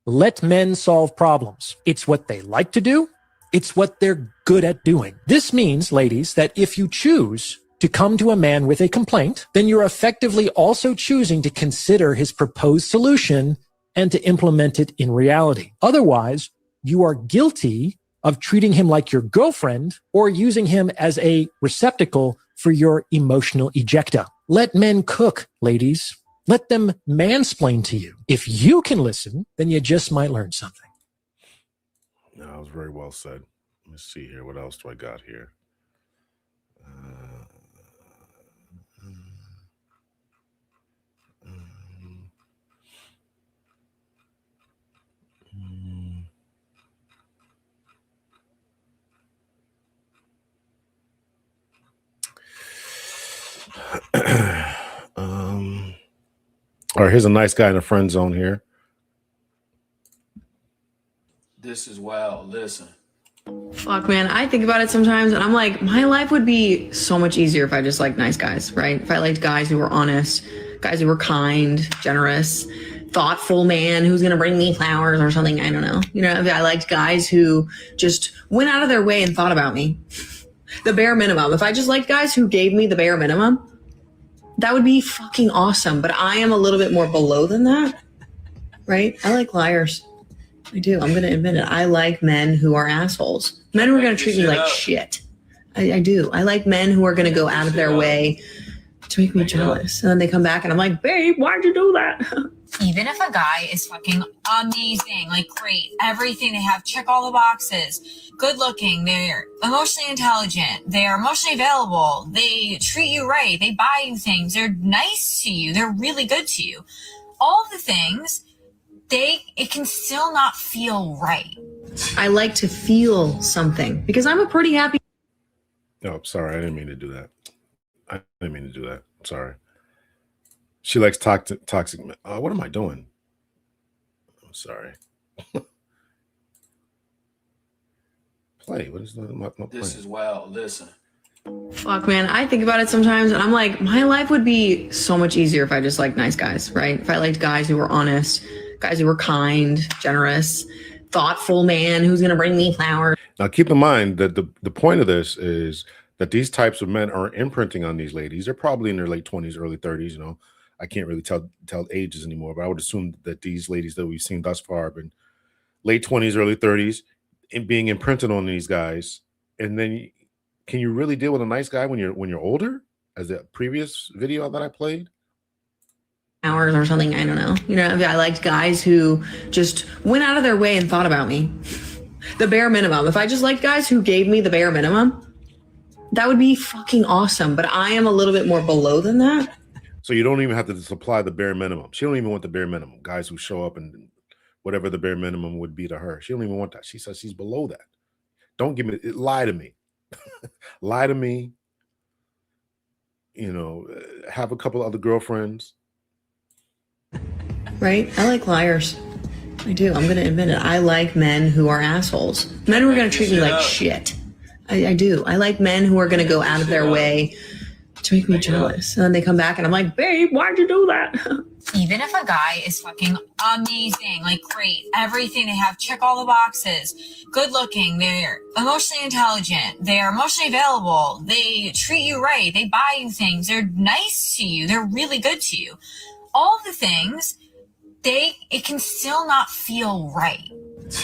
Let men solve problems. It's what they like to do. It's what they're good at doing. This means, ladies, that if you choose to come to a man with a complaint, then you're effectively also choosing to consider his proposed solution and to implement it in reality. Otherwise, you are guilty of treating him like your girlfriend or using him as a receptacle for your emotional ejecta. Let men cook, ladies. Let them mansplain to you. If you can listen, then you just might learn something. No, that was very well said. Let me see here. What else do I got here? All right, here's a nice guy in the friend zone here. This is wild. Listen. Fuck, man. I think about it sometimes and I'm like, my life would be so much easier if I just liked nice guys, right? If I liked guys who were honest, guys who were kind, generous, thoughtful man who's going to bring me flowers or something. I don't know. You know, I liked guys who just went out of their way and thought about me. The bare minimum. If I just liked guys who gave me the bare minimum, that would be fucking awesome. But I am a little bit more below than that, right? I like liars. I do. I'm going to admit it. I like men who are assholes. Men who are going to treat me like shit. I do. I like men who are going to go out of their way to make me jealous. And then they come back and I'm like, babe, why'd you do that? Even if a guy is fucking amazing, like great, everything they have, check all the boxes, good looking, they're emotionally intelligent, they're emotionally available, they treat you right, they buy you things, they're nice to you, they're really good to you. All the things, it can still not feel right. I like to feel something because I'm a pretty happy. Oh, sorry. I didn't mean to do that. Sorry. She likes toxic. What am I doing? I'm sorry. Play. What is that? This is wild. Listen. Fuck, man. I think about it sometimes and I'm like, my life would be so much easier if I just liked nice guys, right? If I liked guys who were honest, guys who were kind, generous, thoughtful man who's going to bring me flowers. Now, keep in mind that the point of this is that these types of men are imprinting on these ladies. They're probably in their late 20s, early 30s. You know, I can't really tell ages anymore, but I would assume that these ladies that we've seen thus far have been late 20s, early 30s, and being imprinted on these guys. And then, can you really deal with a nice guy when you're older? As the previous video that I played. Hours or something. I don't know. You know, I liked guys who just went out of their way and thought about me. The bare minimum. If I just liked guys who gave me the bare minimum, that would be fucking awesome. But I am a little bit more below than that. So you don't even have to supply the bare minimum. She don't even want the bare minimum. Guys who show up and whatever the bare minimum would be to her. She don't even want that. She says she's below that. Don't give me lie to me. Lie to me. You know, have a couple other girlfriends. Right? I like liars. I do. I'm going to admit it. I like men who are assholes. Men who are going to treat me like shit. I do. I like men who are going to go out of their way to make me jealous. And then they come back and I'm like, babe, why'd you do that? Even if a guy is fucking amazing, like great, everything they have, check all the boxes, good looking, they're emotionally intelligent, they're emotionally available, they treat you right, they buy you things, they're nice to you, they're really good to you. All the things, it can still not feel right.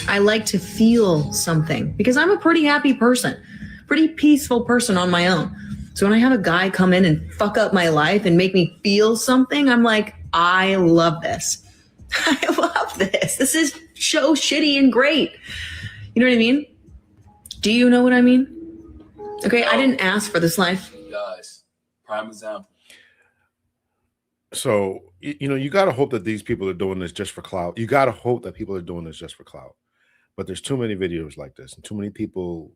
I like to feel something because I'm a pretty happy person, pretty peaceful person on my own. So when I have a guy come in and fuck up my life and make me feel something, I'm like, I love this. I love this. This is so shitty and great. You know what I mean? Do you know what I mean? Okay, I didn't ask for this life. Guys, prime example. So You got to hope that these people are doing this just for clout. You got to hope that people are doing this just for clout. But there's too many videos like this and too many people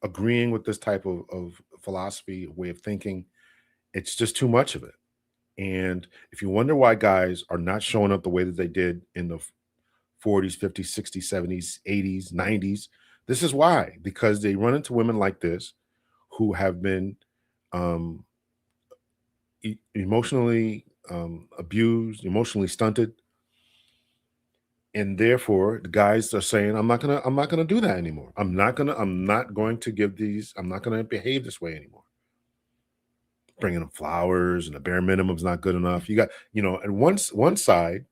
agreeing with this type of philosophy, way of thinking. It's just too much of it. And if you wonder why guys are not showing up the way that they did in the 40s, 50s, 60s, 70s, 80s, 90s, this is why. Because they run into women like this who have been emotionally abused, emotionally stunted. And therefore, the guys are saying, I'm not gonna do that anymore. I'm not going to behave this way anymore. Bringing them flowers and the bare minimum is not good enough. You got, and one side,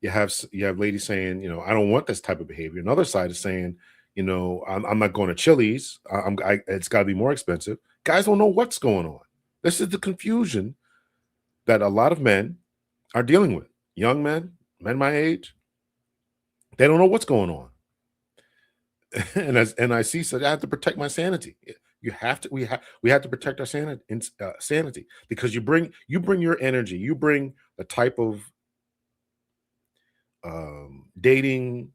you have ladies saying, I don't want this type of behavior. Another side is saying, I'm not going to Chili's. It's got to be more expensive. Guys don't know what's going on. This is the confusion that a lot of men are dealing with. Young men my age, they don't know what's going on. And I see, so I have to protect my sanity. We have to protect our sanity, because you bring your energy, you bring the type of dating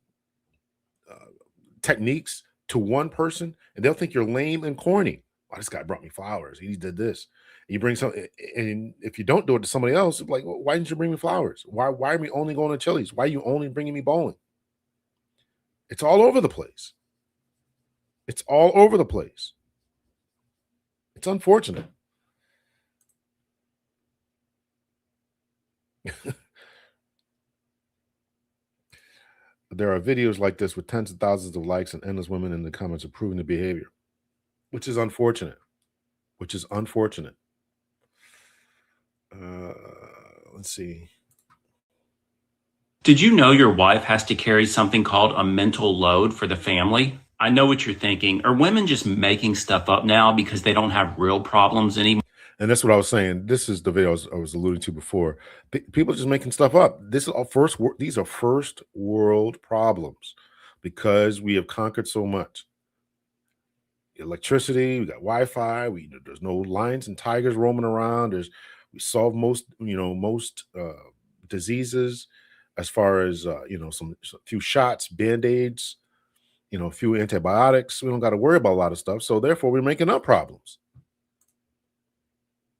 techniques to one person, and they'll think you're lame and corny. Oh, this guy brought me flowers. He did this. And you bring something, and if you don't do it to somebody else, it's like, well, why didn't you bring me flowers? Why are we only going to Chili's? Why are you only bringing me bowling? It's all over the place. It's all over the place. It's unfortunate. There are videos like this with tens of thousands of likes and endless women in the comments approving the behavior, which is unfortunate. Let's see. Did you know your wife has to carry something called a mental load for the family? I know what you're thinking. Are women just making stuff up now because they don't have real problems anymore? And that's what I was saying. This is the video I was alluding to before. People are just making stuff up. These are first world problems because we have conquered so much. Electricity, we got Wi-Fi, there's no lions and tigers roaming around. We solve most diseases as far as some few shots, band-aids, a few antibiotics. We don't got to worry about a lot of stuff. So therefore we're making up problems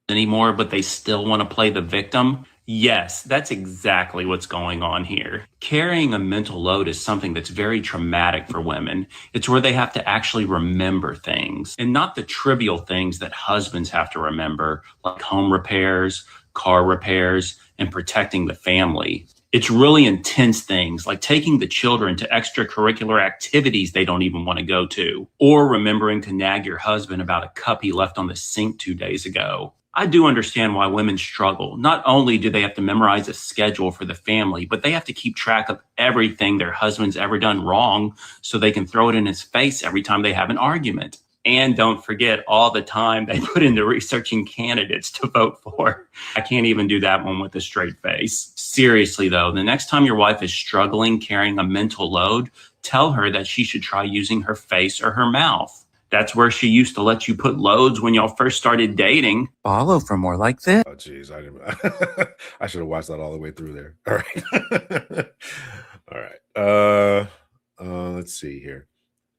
Anymore, but they still want to play the victim. Yes, that's exactly what's going on here. Carrying a mental load is something that's very traumatic for women. It's where they have to actually remember things, and not the trivial things that husbands have to remember, like home repairs, car repairs, and protecting the family. It's really intense things like taking the children to extracurricular activities they don't even want to go to, or remembering to nag your husband about a cup he left on the sink 2 days ago. I do understand why women struggle. Not only do they have to memorize a schedule for the family, but they have to keep track of everything their husband's ever done wrong so they can throw it in his face every time they have an argument. And don't forget all the time they put into researching candidates to vote for. I can't even do that one with a straight face. Seriously though, the next time your wife is struggling carrying a mental load, tell her that she should try using her face or her mouth. That's where she used to let you put loads when y'all first started dating. Follow for more like this. Oh, geez, I should have watched that all the way through there. All right. All right. Let's see here.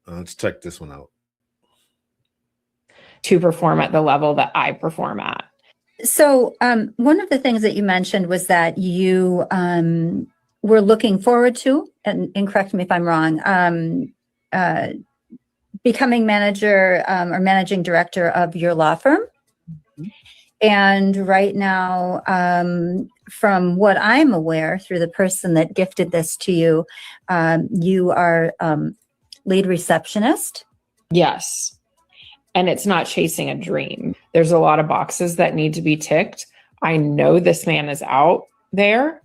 Let's check this one out. To perform at the level that I perform at. So one of the things that you mentioned was that you were looking forward to, and correct me if I'm wrong, becoming manager or managing director of your law firm. And right now, from what I'm aware through the person that gifted this to you, you are lead receptionist. Yes. And it's not chasing a dream. There's a lot of boxes that need to be ticked. I know this man is out there.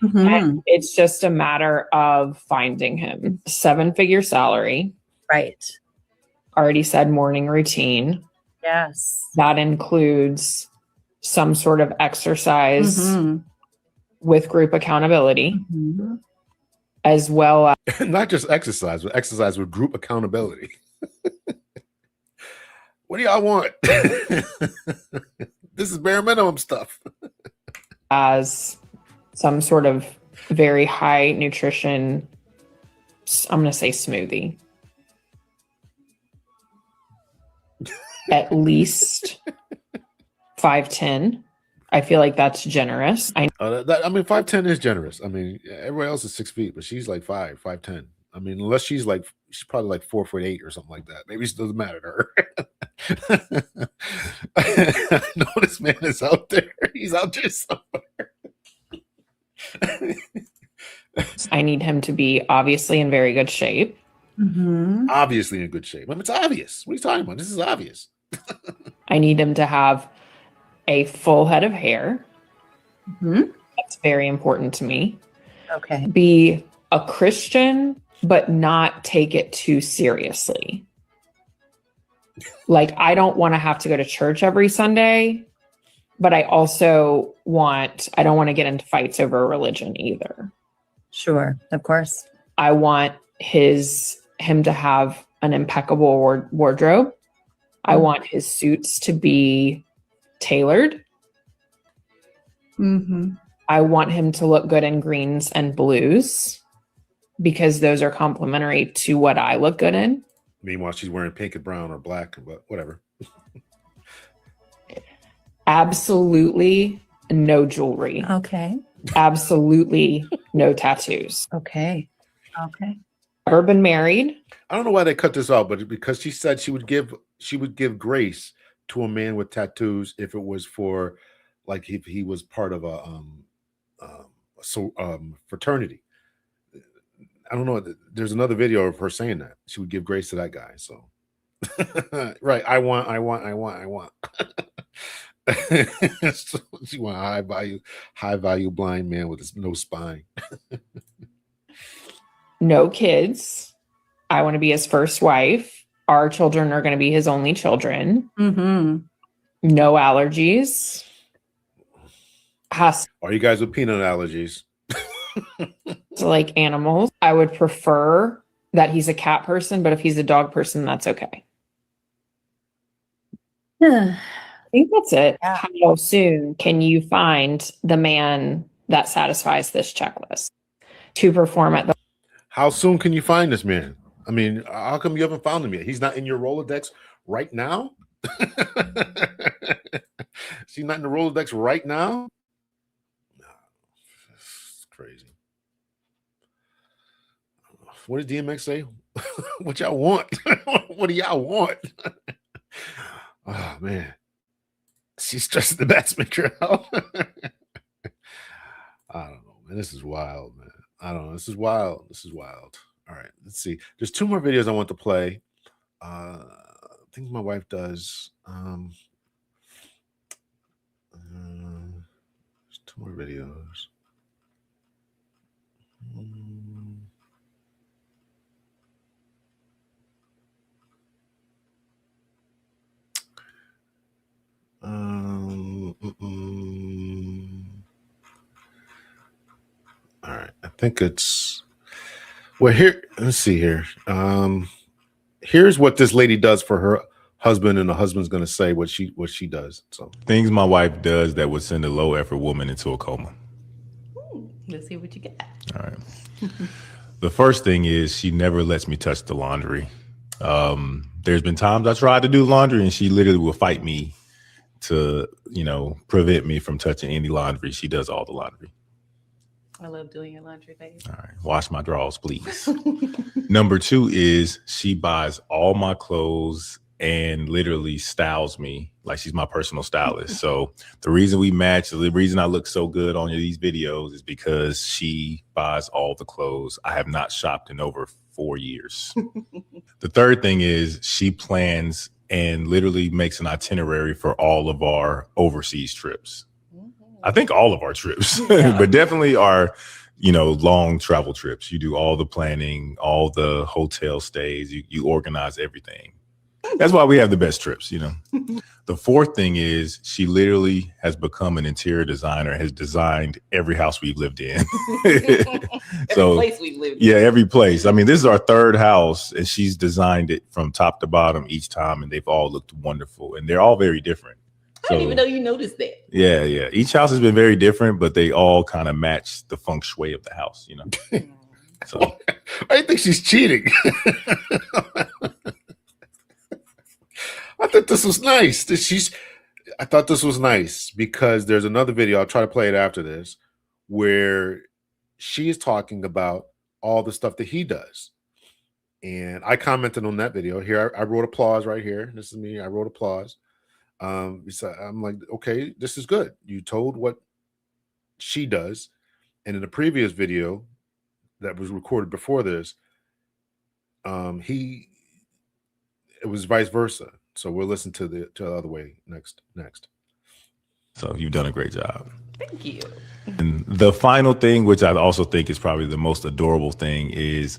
And it's just a matter of finding him. 7-figure salary. Right. Already said morning routine. Yes. That includes some sort of exercise with group accountability, as well as not just exercise, but exercise with group accountability. What do y'all want? This is bare minimum stuff. as some sort of very high nutrition, I'm going to say smoothie. At least 5'10". I feel like that's generous. I mean, 5'10" is generous. I mean, everybody else is 6 feet, but she's like 5'10". I mean, unless she's probably like 4'8" or something like that. Maybe it doesn't matter to her. I know this man is out there. He's out there somewhere. I need him to be obviously in very good shape. Obviously in good shape. I mean, it's obvious. What are you talking about? This is obvious. I need him to have a full head of hair. That's very important to me. Okay. Be a Christian, but not take it too seriously. Like, I don't want to have to go to church every Sunday, but I don't want to get into fights over religion either. Sure, of course. I want him to have an impeccable wardrobe. I want his suits to be tailored. I want him to look good in greens and blues because those are complementary to what I look good in. Meanwhile, she's wearing pink and brown or black, but whatever. Absolutely no jewelry. Okay. Absolutely no tattoos. Okay. Okay. Never been married. I don't know why they cut this out, but because she said she would give grace to a man with tattoos if it was for, like, if he was part of a fraternity. I don't know. There's another video of her saying that she would give grace to that guy. So, right. I want. So she want a high value blind man with no spine. No kids. I want to be his first wife. Our children are going to be his only children. No allergies. Are you guys with peanut allergies? To like animals. I would prefer that he's a cat person, but if he's a dog person, that's okay. I think that's it. Yeah. How soon can you find the man that satisfies this checklist to perform at the... How soon can you find this man? I mean, how come you haven't found him yet? He's not in your Rolodex right now? She's not in the Rolodex right now? No, it's crazy. What did DMX say? What y'all want? What do y'all want? Oh, man. She's stressing the matchmaker out. I don't know, man. This is wild, man. I don't know. This is wild. All right, let's see. There's two more videos I want to play. I think my wife does. There's two more videos. All right, I think it's here. Let's see here. Here's what this lady does for her husband, and the husband's going to say what she does. So things my wife does that would send a low effort woman into a coma. Let's see what you get. All right. The first thing is she never lets me touch the laundry. There's been times I tried to do laundry and she literally will fight me to, prevent me from touching any laundry. She does all the laundry. I love doing your laundry, babe. All right. Wash my drawers, please. Number two is she buys all my clothes and literally styles me like she's my personal stylist. So the reason we match, the reason I look so good on these videos is because she buys all the clothes. I have not shopped in over 4 years. The third thing is she plans and literally makes an itinerary for all of our overseas trips. I think all of our trips, but definitely our, long travel trips. You do all the planning, all the hotel stays, you organize everything. That's why we have the best trips, The fourth thing is she literally has become an interior designer, has designed every house we've lived in. So, place we've lived in. Yeah, every place. I mean, this is our third house and she's designed it from top to bottom each time and they've all looked wonderful and they're all very different. I didn't even know you noticed that. Yeah, yeah. Each house has been very different, but they all kind of match the feng shui of the house, you know. So I think she's cheating. I thought this was nice. I thought this was nice because there's another video. I'll try to play it after this, where she is talking about all the stuff that he does. And I commented on that video. Here, I wrote applause right here. This is me. I wrote applause. I'm like, okay, this is good. You told what she does. And in the previous video that was recorded before this, it was vice versa. So we'll listen to the other way next. So you've done a great job. Thank you. And the final thing, which I also think is probably the most adorable thing, is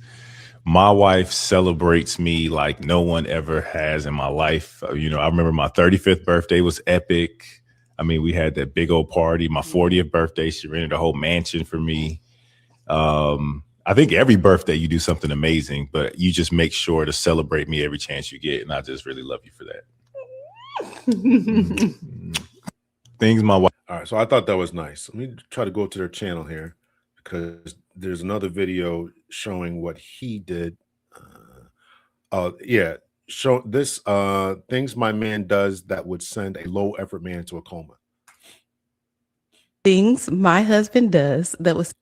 my wife celebrates me like no one ever has in my life. You know, I remember my 35th birthday was epic. I mean, we had that big old party. My 40th birthday, she rented a whole mansion for me. I think every birthday you do something amazing, but you just make sure to celebrate me every chance you get. And I just really love you for that. Things my wife. All right, so I thought that was nice. Let me try to go to their channel here because there's another video showing what he did. Show this things my man does that would send a low effort man to a coma. Things my husband does that was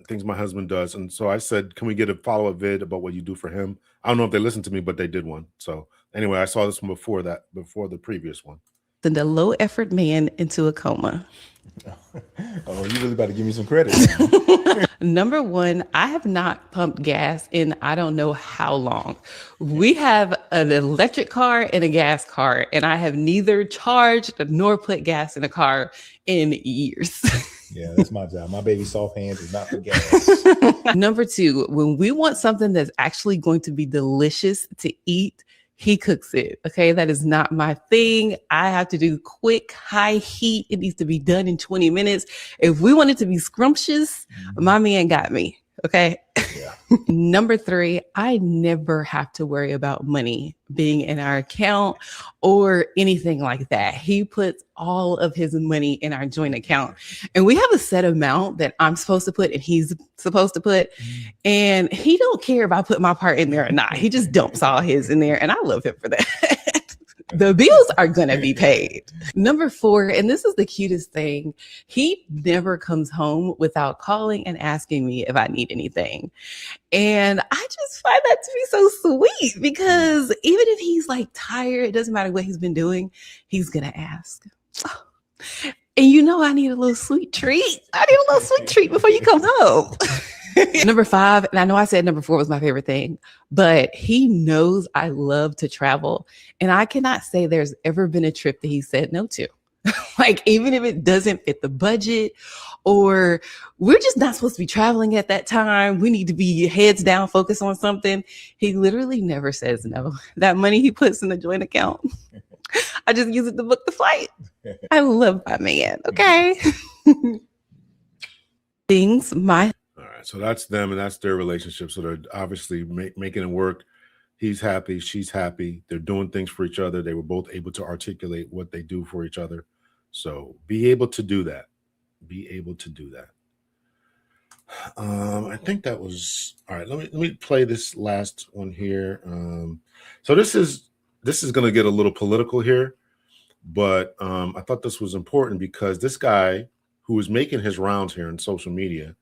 Things my husband does. And so I said, can we get a follow-up vid about what you do for him? I don't know if they listened to me, but they did one. So anyway, I saw this one before the previous one. send a low effort man into a coma. Oh, you really about to give me some credit. Number one, I have not pumped gas in I don't know how long. We have an electric car and a gas car, and I have neither charged nor put gas in a car in years. Yeah, that's my job. My baby soft hands is not for gas. Number two, when we want something that's actually going to be delicious to eat, he cooks it. Okay. That is not my thing. I have to do quick, high heat. It needs to be done in 20 minutes. If we want it to be scrumptious, my man got me. Okay. Yeah. Number three, I never have to worry about money being in our account or anything like that. He puts all of his money in our joint account, and we have a set amount that I'm supposed to put and he's supposed to put. And he don't care if I put my part in there or not. He just dumps all his in there, and I love him for that. The bills are going to be paid. Number four, and this is the cutest thing. He never comes home without calling and asking me if I need anything. And I just find that to be so sweet because even if he's like tired, it doesn't matter what he's been doing, he's going to ask. And you know, I need a little sweet treat. I need a little sweet treat before you come home. Number five, and I know I said number four was my favorite thing, but he knows I love to travel. And I cannot say there's ever been a trip that he said no to. Like, even if it doesn't fit the budget or we're just not supposed to be traveling at that time, we need to be heads down, focused on something. He literally never says no. That money he puts in the joint account, I just use it to book the flight. I love my man. Okay. Things my All right, so that's them and that's their relationship. So they're obviously making it work. He's happy, she's happy. They're doing things for each other. They were both able to articulate what they do for each other. So be able to do that. Be able to do that. I think that was all right. Let me play this last one here. So this is going to get a little political here, but I thought this was important because this guy who is making his rounds here on social media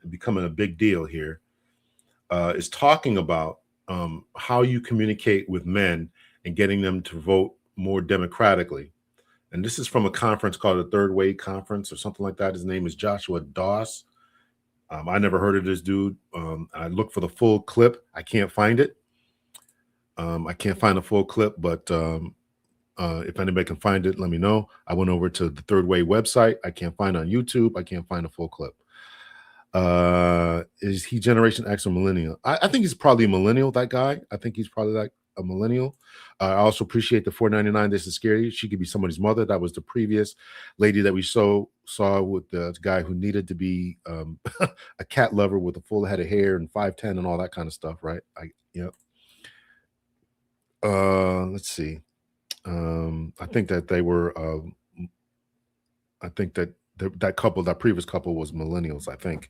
and becoming a big deal here is talking about how you communicate with men and getting them to vote more democratically. And this is from a conference called the Third Way Conference or something like that. His name is Joshua Doss. I never heard of this dude. I looked for the full clip. I can't find it. I can't find the full clip, but if anybody can find it, let me know. I went over to the Third Way website. I can't find it on YouTube. I can't find a full clip. Is he Generation X or millennial? I think he's probably a millennial, that guy. I think he's probably like a millennial. I also appreciate the $4.99. This is scary. She could be somebody's mother. That was the previous lady that we saw with the guy who needed to be a cat lover with a full head of hair and 5'10" and all that kind of stuff, right? Let's see. I think that they were I think that that previous couple was millennials, I think.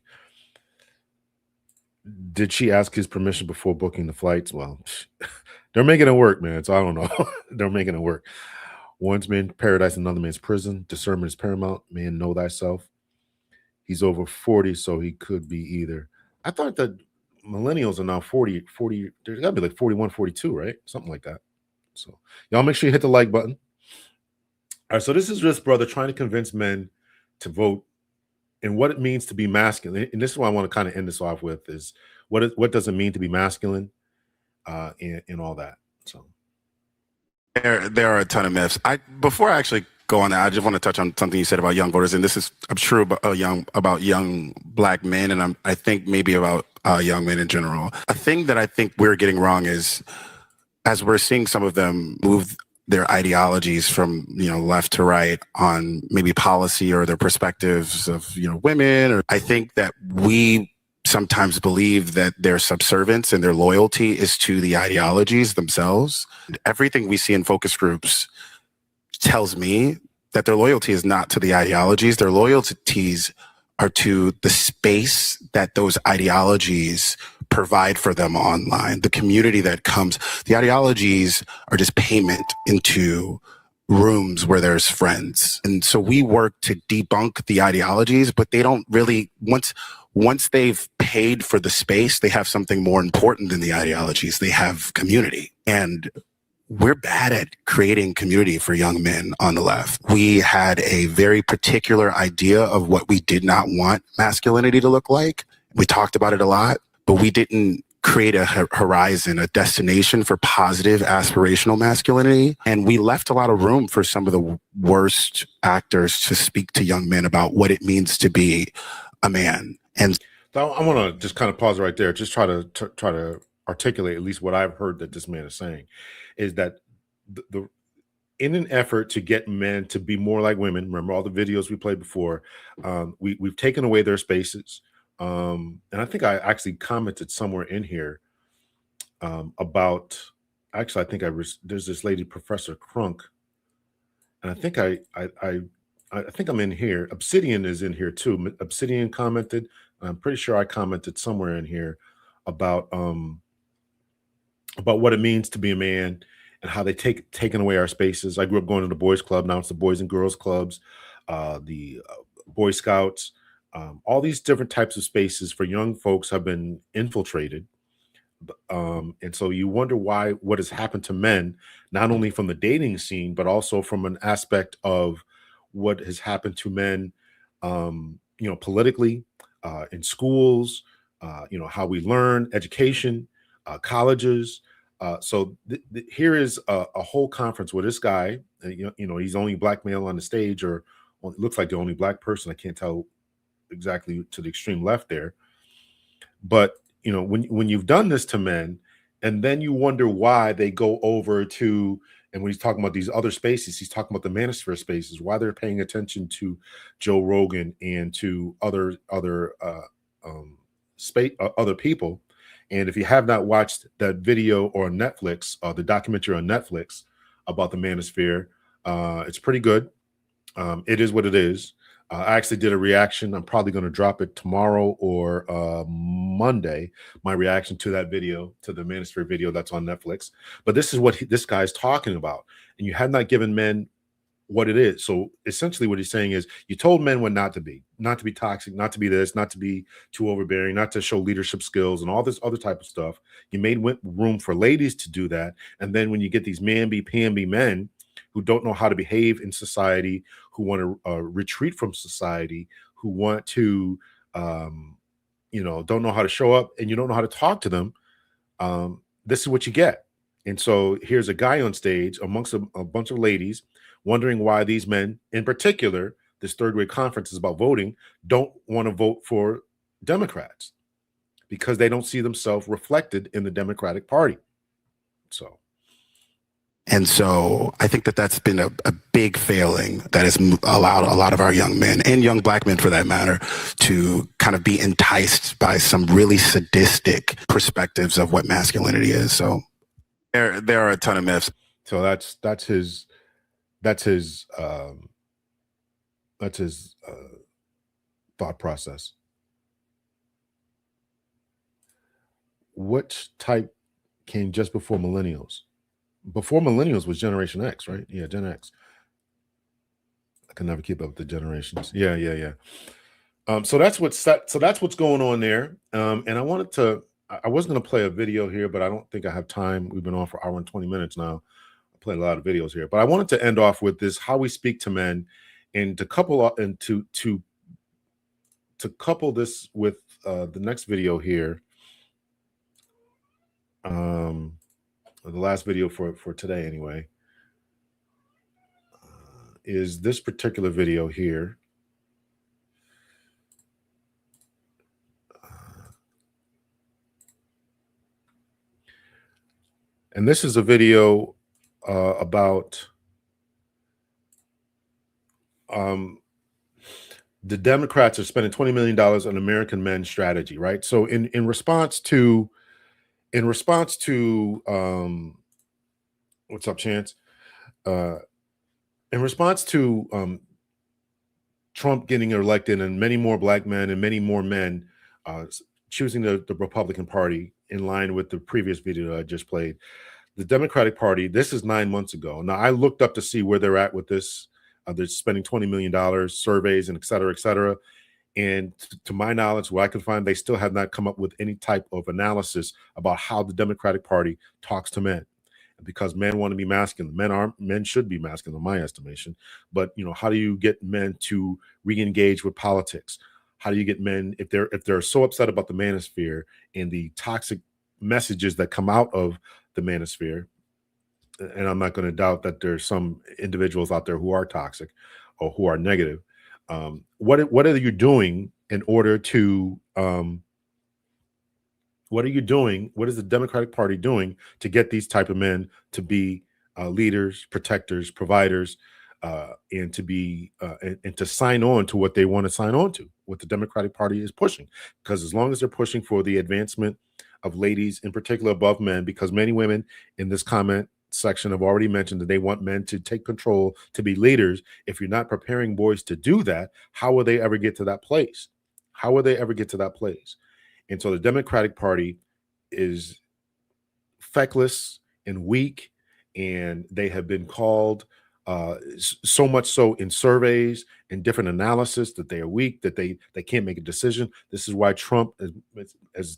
Did she ask his permission before booking the flights? Well, they're making it work, man. So I don't know. They're making it work. One's man paradise, another man's prison. Discernment is paramount. Man, know thyself. He's over 40, so he could be either. I thought that millennials are now 40. There's got to be like 41, 42, right? Something like that. So y'all make sure you hit the like button. All right, so this is this brother trying to convince men to vote and what it means to be masculine. And this is what I want to kind of end this off with is what does it mean to be masculine and all that. So there are a ton of myths. Before I actually go on that, I just want to touch on something you said about young voters, and this is true about young Black men, and I think maybe about young men in general. A thing that I think we're getting wrong is, as we're seeing some of them move their ideologies from left to right on maybe policy or their perspectives of women, or I think that we sometimes believe that their subservience and their loyalty is to the ideologies themselves. Everything we see in focus groups tells me that their loyalty is not to the ideologies. Their loyalties are to the space that those ideologies provide for them online, the community that comes. The ideologies are just payment into rooms where there's friends. And so we work to debunk the ideologies, but they don't really, once they've paid for the space, they have something more important than the ideologies. They have community. And we're bad at creating community for young men on the left. We had a very particular idea of what we did not want masculinity to look like. We talked about it a lot, but we didn't create a horizon, a destination for positive aspirational masculinity. And we left a lot of room for some of the worst actors to speak to young men about what it means to be a man. And so I want to just kind of pause right there, just try to articulate at least what I've heard that this man is saying, is that in an effort to get men to be more like women, remember all the videos we played before, we've taken away their spaces. And I think I actually commented somewhere in here about, actually, there's this lady, Professor Crunk, and I think I think I'm in here. Obsidian is in here too. Obsidian commented. I'm pretty sure I commented somewhere in here about what it means to be a man and how they taken away our spaces. I grew up going to the boys club. Now it's the boys and girls clubs, the Boy Scouts. All these different types of spaces for young folks have been infiltrated. And so you wonder what has happened to men, not only from the dating scene, but also from an aspect of what has happened to men, politically, in schools, how we learn, education, colleges. So here is a whole conference where this guy, he's the only Black male on the stage, or it looks like the only Black person. I can't tell exactly to the extreme left there. But, when you've done this to men, and then you wonder why they go over to, and when he's talking about these other spaces, he's talking about the manosphere spaces, why they're paying attention to Joe Rogan and to other people. And if you have not watched that video or Netflix, the documentary on Netflix about the manosphere, it's pretty good. It is what it is. I actually did a reaction. I'm probably going to drop it tomorrow or Monday, my reaction to that video, to the manosphere video that's on Netflix. But this is what this guy's talking about. And you have not given men what it is. So essentially what he's saying is you told men what not to be toxic, not to be this, not to be too overbearing, not to show leadership skills and all this other type of stuff. You made room for ladies to do that. And then when you get these mamby-pamby men who don't know how to behave in society, who want to retreat from society, who want to, don't know how to show up, and you don't know how to talk to them, this is what you get. And so here's a guy on stage amongst a bunch of ladies wondering why these men, in particular, this third grade conference is about voting, don't want to vote for Democrats because they don't see themselves reflected in the Democratic Party. And so I think that that's been a big failing that has allowed a lot of our young men, and young Black men for that matter, to kind of be enticed by some really sadistic perspectives of what masculinity is. So there are a ton of myths. So that's his That's his thought process. Which type came just before millennials? Before millennials was Generation X, right? Yeah, Gen X. I can never keep up with the generations. Yeah. So that's what's going on there. And I was going to play a video here, but I don't think I have time. We've been on for an hour and 20 minutes now. I played a lot of videos here, but I wanted to end off with this: how we speak to men, and to couple couple this with the next video here. The last video for today, anyway, is this particular video here. And this is a video about the Democrats are spending $20 million on American men's strategy, right? So in response to what's up, Chance? In response to Trump getting elected and many more black men and many more men choosing the Republican Party, in line with the previous video I just played, the Democratic Party, this is 9 months ago. Now, I looked up to see where they're at with this. They're spending $20 million, surveys, and et cetera, et cetera. And to my knowledge, what I can find, they still have not come up with any type of analysis about how the Democratic Party talks to men. Because men want to be masculine. Men should be masculine, in my estimation. But how do you get men to re-engage with politics? How do you get men, if they're so upset about the manosphere and the toxic messages that come out of the manosphere? And I'm not going to doubt that there's some individuals out there who are toxic or who are negative. What are you doing in order to what are you doing? What is the Democratic Party doing to get these type of men to be leaders, protectors, providers, and to be and to sign on to what they want to sign on to, what the Democratic Party is pushing? Because as long as they're pushing for the advancement of ladies, in particular above men, because many women in this comment section have already mentioned that they want men to take control, to be leaders. If you're not preparing boys to do that, how will they ever get to that place? How will they ever get to that place? And so the Democratic Party is feckless and weak, and they have been called so much so in surveys and different analysis that they are weak, that they can't make a decision. This is why Trump, as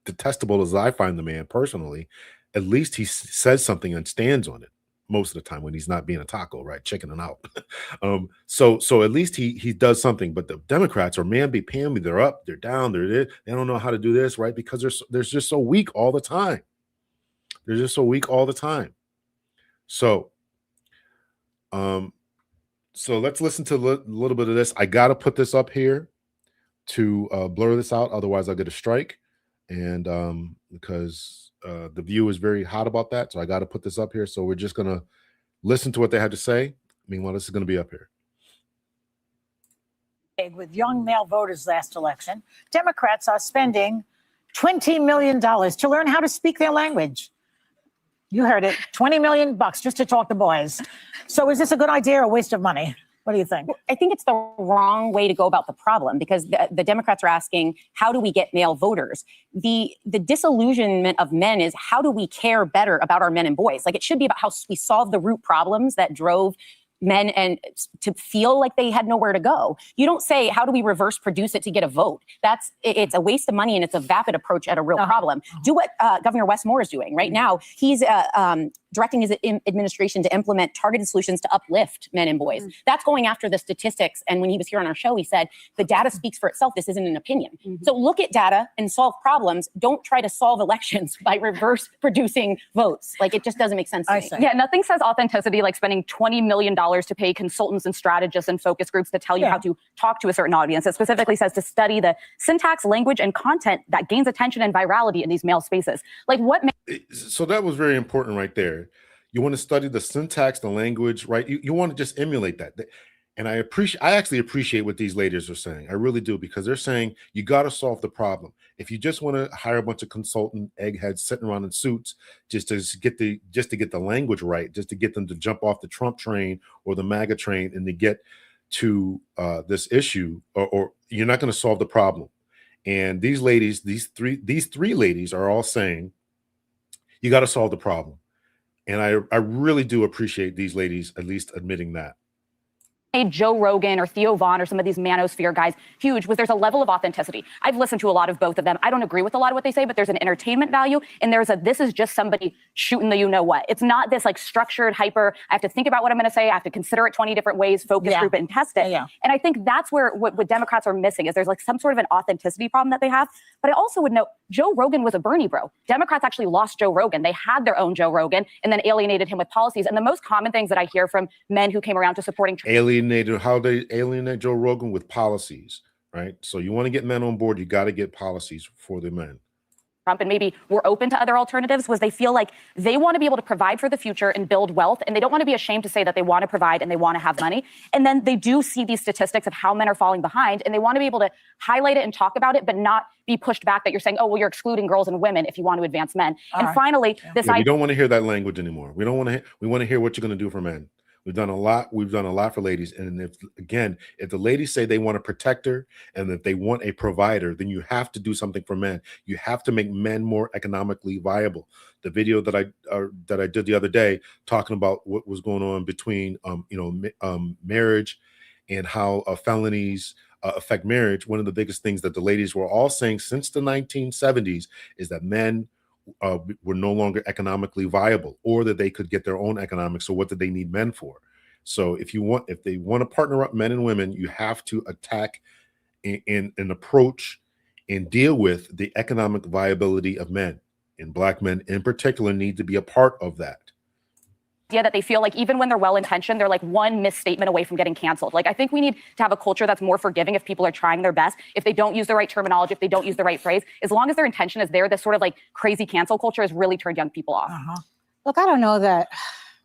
detestable as I find the man personally, at least he says something and stands on it most of the time when he's not being a taco, right? Chickening out. So at least he does something. But the Democrats are mamby-pamby. They're up, they're down, they don't know how to do this, right? Because they're just so weak all the time. They're just so weak all the time. So let's listen to a little bit of this. I got to put this up here to blur this out. Otherwise, I'll get a strike. And because the view is very hot about that. So I got to put this up here. So we're just going to listen to what they had to say. Meanwhile, this is going to be up here. With young male voters last election, Democrats are spending $20 million to learn how to speak their language. You heard it, $20 million just to talk to boys. So is this a good idea or a waste of money? What do you think? I think it's the wrong way to go about the problem, because the Democrats are asking, how do we get male voters? The disillusionment of men is, how do we care better about our men and boys? Like, it should be about how we solve the root problems that drove men and to feel like they had nowhere to go. You don't say, how do we reverse produce it to get a vote? It's a waste of money, and it's a vapid approach at a real problem. Do what Governor Wes Moore is doing right now. He's directing his administration to implement targeted solutions to uplift men and boys. That's going after the statistics. And when he was here on our show, he said, the data speaks for itself. This isn't an opinion. So look at data and solve problems. Don't try to solve elections by reverse producing votes. Like, it just doesn't make sense to me. Yeah, nothing says authenticity like spending $20 million to pay consultants and strategists and focus groups to tell you how to talk to a certain audience. It specifically says to study the syntax, language, and content that gains attention and virality in these male spaces. Like, what? So that was very important right there. You want to study the syntax, the language, right? You want to just emulate that. And I actually appreciate what these ladies are saying. I really do, because they're saying you got to solve the problem. If you just want to hire a bunch of consultant eggheads sitting around in suits just to get the language right, just to get them to jump off the Trump train or the MAGA train, and to get to this issue, or you're not going to solve the problem. And these ladies, these three ladies are all saying, you got to solve the problem. And I really do appreciate these ladies at least admitting that. Joe Rogan or Theo Vaughn or some of these manosphere guys huge was there's a level of authenticity. I've listened to a lot of both of them. I don't agree with a lot of what they say, but there's an entertainment value and this is just somebody shooting the you-know-what. It's not this like structured hyper, I have to think about what I'm going to say, I have to consider it 20 different ways, focus group it and test it. And I think that's where what Democrats are missing is there's like some sort of an authenticity problem that they have. But I also would note Joe Rogan was a Bernie bro. Democrats actually lost Joe Rogan. They had their own Joe Rogan and then alienated him with policies. And the most common things that I hear from men who came around to supporting How they alienate Joe Rogan with policies, right? So you want to get men on board, you got to get policies for the men. Trump and maybe we're open to other alternatives was they feel like they want to be able to provide for the future and build wealth. And they don't want to be ashamed to say that they want to provide and they want to have money. And then they do see these statistics of how men are falling behind and they want to be able to highlight it and talk about it, but not be pushed back that you're saying, oh, well, you're excluding girls and women if you want to advance men. And finally, we don't want to hear that language anymore. We don't want to, we want to hear what you're going to do for men. We've done a lot for ladies. And if the ladies say they want a protector and that they want a provider, then you have to do something for men. You have to make men more economically viable. The video that I did the other day talking about what was going on between marriage and how felonies affect marriage. One of the biggest things that the ladies were all saying since the 1970s is that men were no longer economically viable, or that they could get their own economics. So what did they need men for? So if they want to partner up men and women, you have to attack and approach and deal with the economic viability of men, and Black men in particular need to be a part of that. Idea that they feel like even when they're well-intentioned, they're like one misstatement away from getting canceled. Like I think we need to have a culture that's more forgiving if people are trying their best, if they don't use the right terminology, if they don't use the right phrase, as long as their intention is there, this sort of like crazy cancel culture has really turned young people off. Look, I don't know that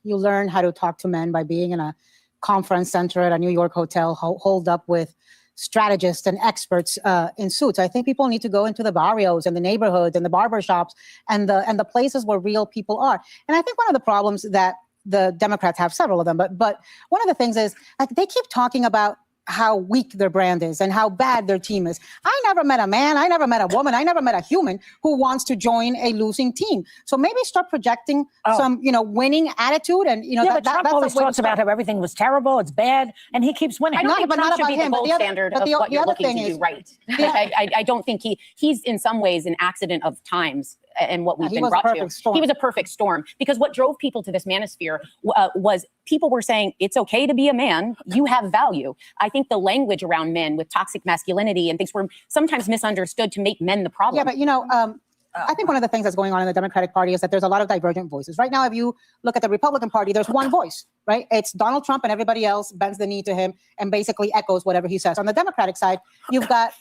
you learn how to talk to men by being in a conference center at a New York hotel holed up with strategists and experts in suits. I think people need to go into the barrios and the neighborhoods and the barbershops and the places where real people are. And I think one of the problems that the Democrats have, several of them, but one of the things is like they keep talking about how weak their brand is and how bad their team is. I never met a man, I never met a woman, I never met a human who wants to join a losing team. So maybe start projecting some, winning attitude. And but Trump always talks about how everything was terrible, it's bad, and he keeps winning. I don't think but Trump not should about be the him. gold standard of what you're looking to do right. I don't think he's in some ways an accident of times and what we've been brought to. He was a perfect storm because what drove people to this manosphere was people were saying, it's okay to be a man. You have value. I think the language around men with toxic masculinity and things were sometimes misunderstood to make men the problem. Yeah, but I think one of the things that's going on in the Democratic Party is that there's a lot of divergent voices. Right now, if you look at the Republican Party, there's one voice, right? It's Donald Trump, and everybody else bends the knee to him and basically echoes whatever he says. On the Democratic side, you've got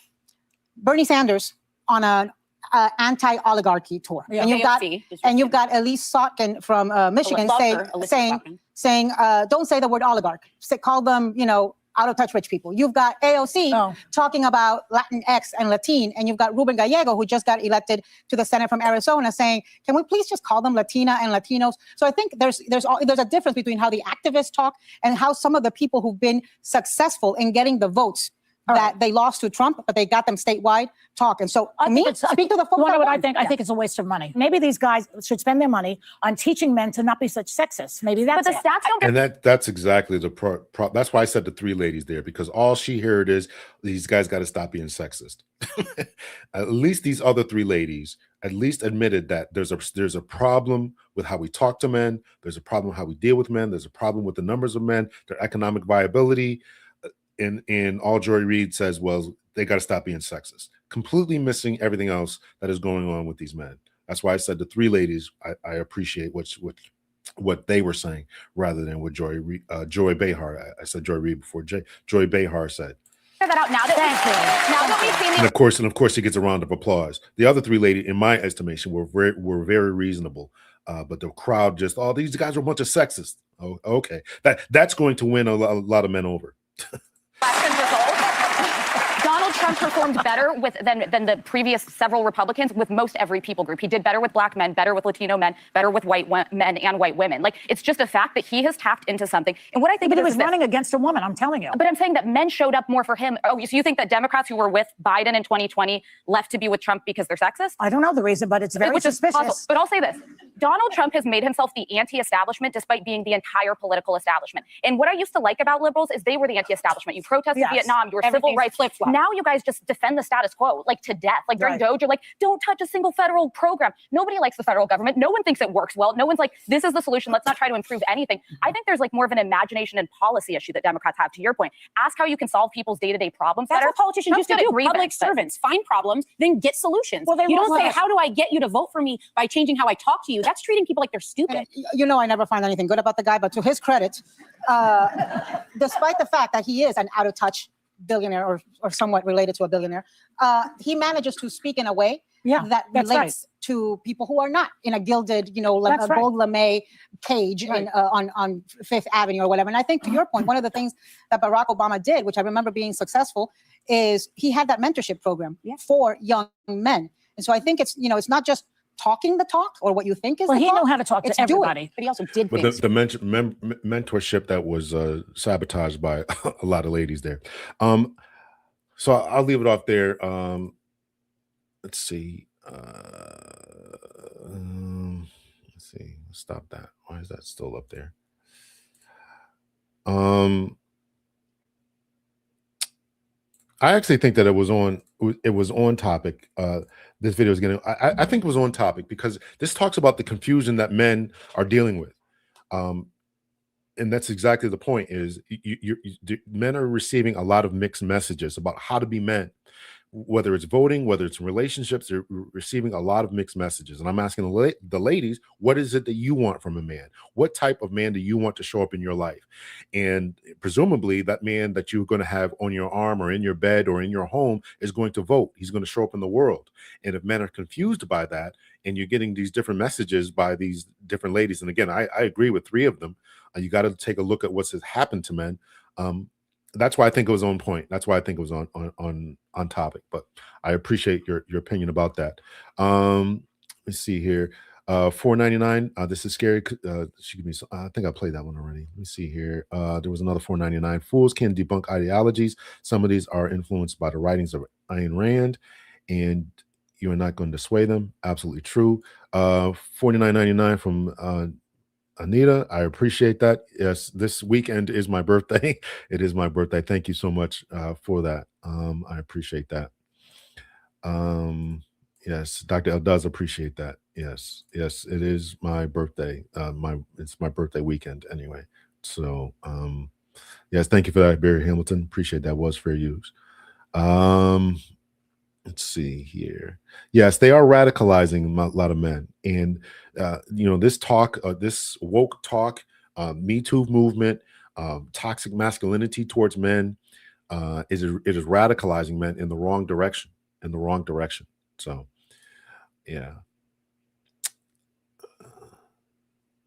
Bernie Sanders on an anti-oligarchy tour, and you've got Elise Sotkin from Michigan saying don't say the word oligarch, call them out of touch rich people. You've got AOC talking about Latinx and Latine, and you've got Ruben Gallego, who just got elected to the Senate from Arizona, saying, can we please just call them Latina and Latinos? So I think there's a difference between how the activists talk and how some of the people who've been successful in getting the votes that they lost to Trump, but they got them statewide, talk. And so, speak to the folks. You know what I think? I think it's a waste of money. Maybe these guys should spend their money on teaching men to not be such sexists. Maybe that's But the stats don't. And that's exactly the that's why I said the three ladies there, because all she heard is these guys got to stop being sexist. At least these other three ladies at least admitted that there's a problem with how we talk to men. There's a problem with how we deal with men. There's a problem with the numbers of men, their economic viability. And all Joy Reid says was they got to stop being sexist, completely missing everything else that is going on with these men. That's why I said the three ladies, I appreciate what they were saying rather than what Joy Behar. I said Joy Reid before Joy Behar said. That out now that we've seen And of course, he gets a round of applause. The other three ladies, in my estimation, were very reasonable. But the crowd just, these guys are a bunch of sexists. Oh, okay, that's going to win a lot of men over. Donald Trump Trump performed better than the previous several Republicans with most every people group. He did better with black men, better with Latino men, better with white men and white women. Like, it's just a fact that he has tapped into something. And what I think But he it is was running against a woman, I'm telling you. But I'm saying that men showed up more for him. Oh, so you think that Democrats who were with Biden in 2020 left to be with Trump because they're sexist? I don't know the reason, but it's very Which is suspicious. possible. But I'll say this. Donald Trump has made himself the anti-establishment despite being the entire political establishment. And what I used to like about liberals is they were the anti-establishment. You protested Yes. Vietnam, you were civil Everything's rights. flip-flop. Now you guys just defend the status quo, like to death. Like during Right. Doge, you're like, don't touch a single federal program. Nobody likes the federal government. No one thinks it works well. No one's like, this is the solution. Let's not try to improve anything. I think there's like more of an imagination and policy issue that Democrats have, to your point. Ask how you can solve people's day-to-day problems That's better. what politicians Trump's used to good at do. grievance, Public but- servants find problems, then get solutions. Well, they you don't love say, it. how do I get you to vote for me by changing how I talk to you? That's treating people like they're stupid. You know, I never find anything good about the guy, but to his credit, despite the fact that he is an out of touch billionaire or somewhat related to a billionaire, he manages to speak in a way that that's relates to people who are not in a gilded, That's right. gold lame cage on Fifth Avenue or whatever. And I think, to your point, one of the things that Barack Obama did, which I remember being successful, is he had that mentorship program for young men. And so I think it's not just talking the talk or what you think is Well, the he talk. knew how to talk to It's doing everybody. it. But he also did But things. the mentorship that was sabotaged by a lot of ladies there. So I'll leave it off there. Let's see. Let's see. Stop that. Why is that still up there? I actually think that it was on topic. This video is getting. I think it was on topic because this talks about the confusion that men are dealing with. And that's exactly the point. Is men are receiving a lot of mixed messages about how to be men, whether it's voting, whether it's in relationships. They're receiving a lot of mixed messages, and I'm asking the ladies, what is it that you want from a man? What type of man do you want to show up in your life? And presumably, that man that you're going to have on your arm or in your bed or in your home is going to vote. He's going to show up in the world. And if men are confused by that, and you're getting these different messages by these different ladies, and again, I agree with three of them. You got to take a look at what's happened to men. That's why I think it was on point. That's why I think it was on topic. But I appreciate your opinion about that. Let's see here. $4.99. This is scary. She gave me. I think I played that one already. Let me see here. There was another $4.99. Fools can debunk ideologies. Some of these are influenced by the writings of Ayn Rand, and you are not going to sway them. Absolutely true. $49.99 from Anita, I appreciate that. Yes, this weekend is my birthday. It is my birthday. Thank you so much for that. I appreciate that. Yes, Dr. L does appreciate that. Yes, it is my birthday. It's my birthday weekend anyway. So yes, thank you for that, Barry Hamilton. Appreciate that. Was fair use. Let's see here. Yes, they are radicalizing a lot of men. And, this talk, this woke talk, Me Too movement, toxic masculinity towards men, it is radicalizing men in the wrong direction, So, yeah.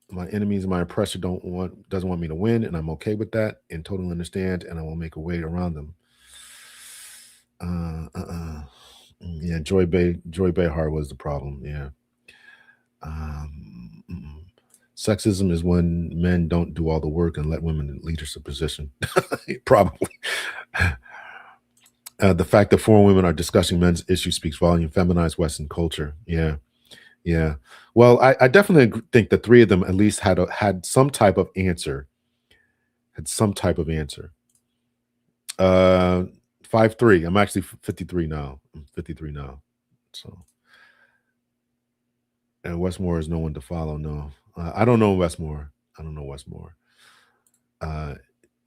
My enemies and my oppressor doesn't want me to win, and I'm okay with that and totally understand, and I will make a way around them. Yeah, Joy Behar was the problem. Yeah. Sexism is when men don't do all the work and let women in leadership position. Probably. The fact that foreign women are discussing men's issues speaks volume. Feminized Western culture. Yeah. Well, I definitely think that three of them at least had some type of answer. 5-3. I'm actually 53 now. So, and Westmore is no one to follow. No, I don't know Westmore.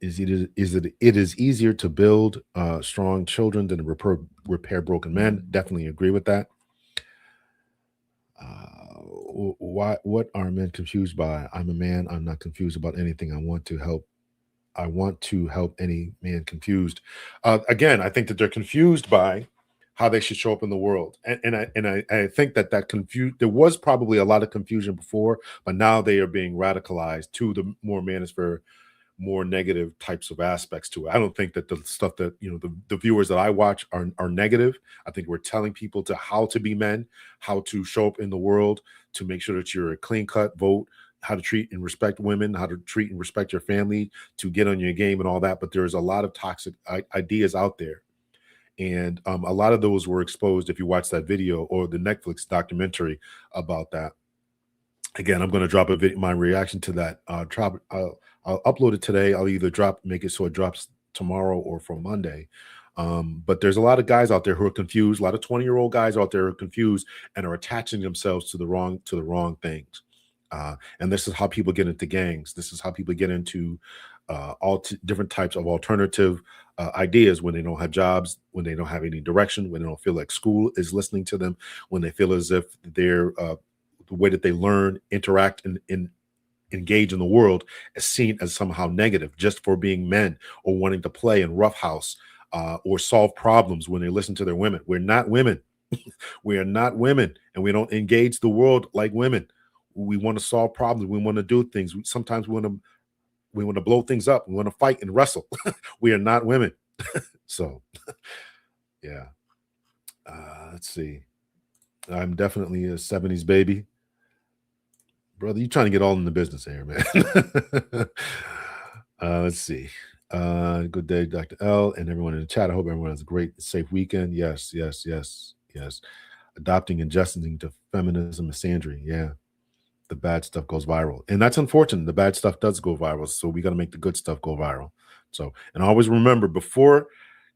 It is easier to build strong children than to repair broken men. Definitely agree with that. What are men confused by? I'm a man. I'm not confused about anything. I want to help any man confused. Again, I think that they're confused by how they should show up in the world. And I think that there was probably a lot of confusion before, but now they are being radicalized to the more manosphere more negative types of aspects to it. I don't think that the stuff that, you know, the viewers that I watch are negative. I think we're telling people to how to be men, how to show up in the world, to make sure that you're a clean cut vote, how to treat and respect women, how to treat and respect your family, to get on your game and all that. But there's a lot of toxic ideas out there. And a lot of those were exposed if you watch that video or the Netflix documentary about that. Again, I'm going to drop my reaction to that. I'll upload it today. I'll either make it so it drops tomorrow or for Monday. But there's a lot of guys out there who are confused. A lot of 20-year-old guys out there who are confused and are attaching themselves to the wrong things. And this is how people get into gangs. This is how people get into different types of alternative ideas when they don't have jobs, when they don't have any direction, when they don't feel like school is listening to them, when they feel as if they're the way that they learn, interact, and engage in the world is seen as somehow negative just for being men or wanting to play and roughhouse or solve problems when they listen to their women. We're not women. We are not women, and we don't engage the world like women. We want to solve problems. We want to do things. Sometimes we want to blow things up. We want to fight and wrestle. We are not women. So, yeah. Let's see. I'm definitely a 70s baby. Brother, you trying to get all in the business here, man. Let's see. Good day, Dr. L, and everyone in the chat. I hope everyone has a great, safe weekend. Yes. Adopting and adjusting to feminism, misandry. Yeah. The bad stuff goes viral. And that's unfortunate. The bad stuff does go viral. So we got to make the good stuff go viral. So, and always remember, before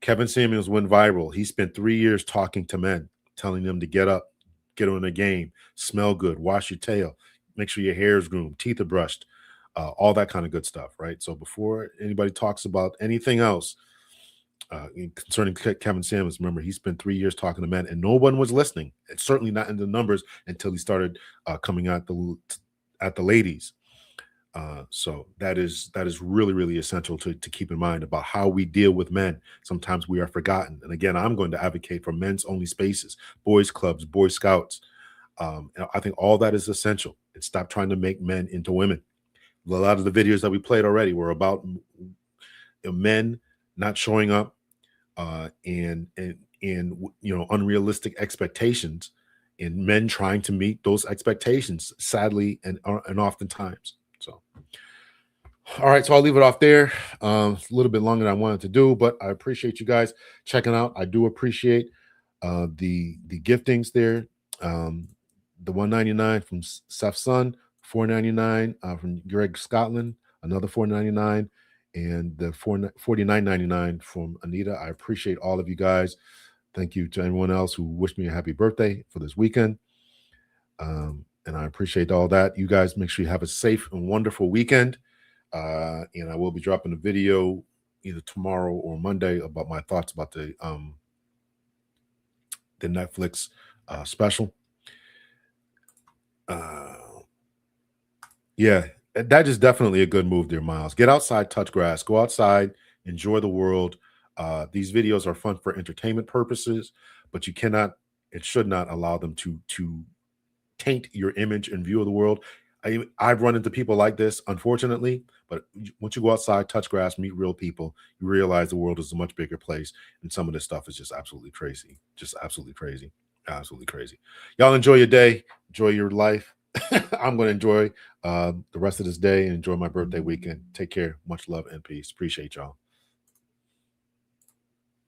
Kevin Samuels went viral, he spent 3 years talking to men, telling them to get up, get on the game, smell good, wash your tail, make sure your hair is groomed, teeth are brushed, all that kind of good stuff, right? So before anybody talks about anything else concerning Kevin Samuels, remember, he spent 3 years talking to men and no one was listening. It's certainly not in the numbers until he started coming at the ladies. So that is really, really essential to keep in mind about how we deal with men. Sometimes we are forgotten. And again, I'm going to advocate for men's only spaces, boys clubs, Boy Scouts. I think all that is essential. And stop trying to make men into women. A lot of the videos that we played already were about men not showing up and unrealistic expectations, and men trying to meet those expectations, sadly and oftentimes. So, all right, so I'll leave it off there. It's a little bit longer than I wanted to do, but I appreciate you guys checking out. I do appreciate the giftings there. The $1.99 from Seth Sun, $4.99 from Greg Scotland, another $4.99, and the $49.99 from Anita. I appreciate all of you guys. Thank you to everyone else who wished me a happy birthday for this weekend. And I appreciate all that. You guys make sure you have a safe and wonderful weekend. And I will be dropping a video either tomorrow or Monday about my thoughts about the Netflix special. Yeah, that is definitely a good move there, Miles. Get outside, touch grass, go outside, enjoy the world. These videos are fun for entertainment purposes, but you cannot and should not allow them to taint your image and view of the world. I've run into people like this, unfortunately, but once you go outside, touch grass, meet real people, you realize the world is a much bigger place, and some of this stuff is just absolutely crazy. Just absolutely crazy. Absolutely crazy. Y'all enjoy your day. Enjoy your life. I'm going to enjoy the rest of this day and enjoy my birthday weekend. Take care. Much love and peace. Appreciate y'all.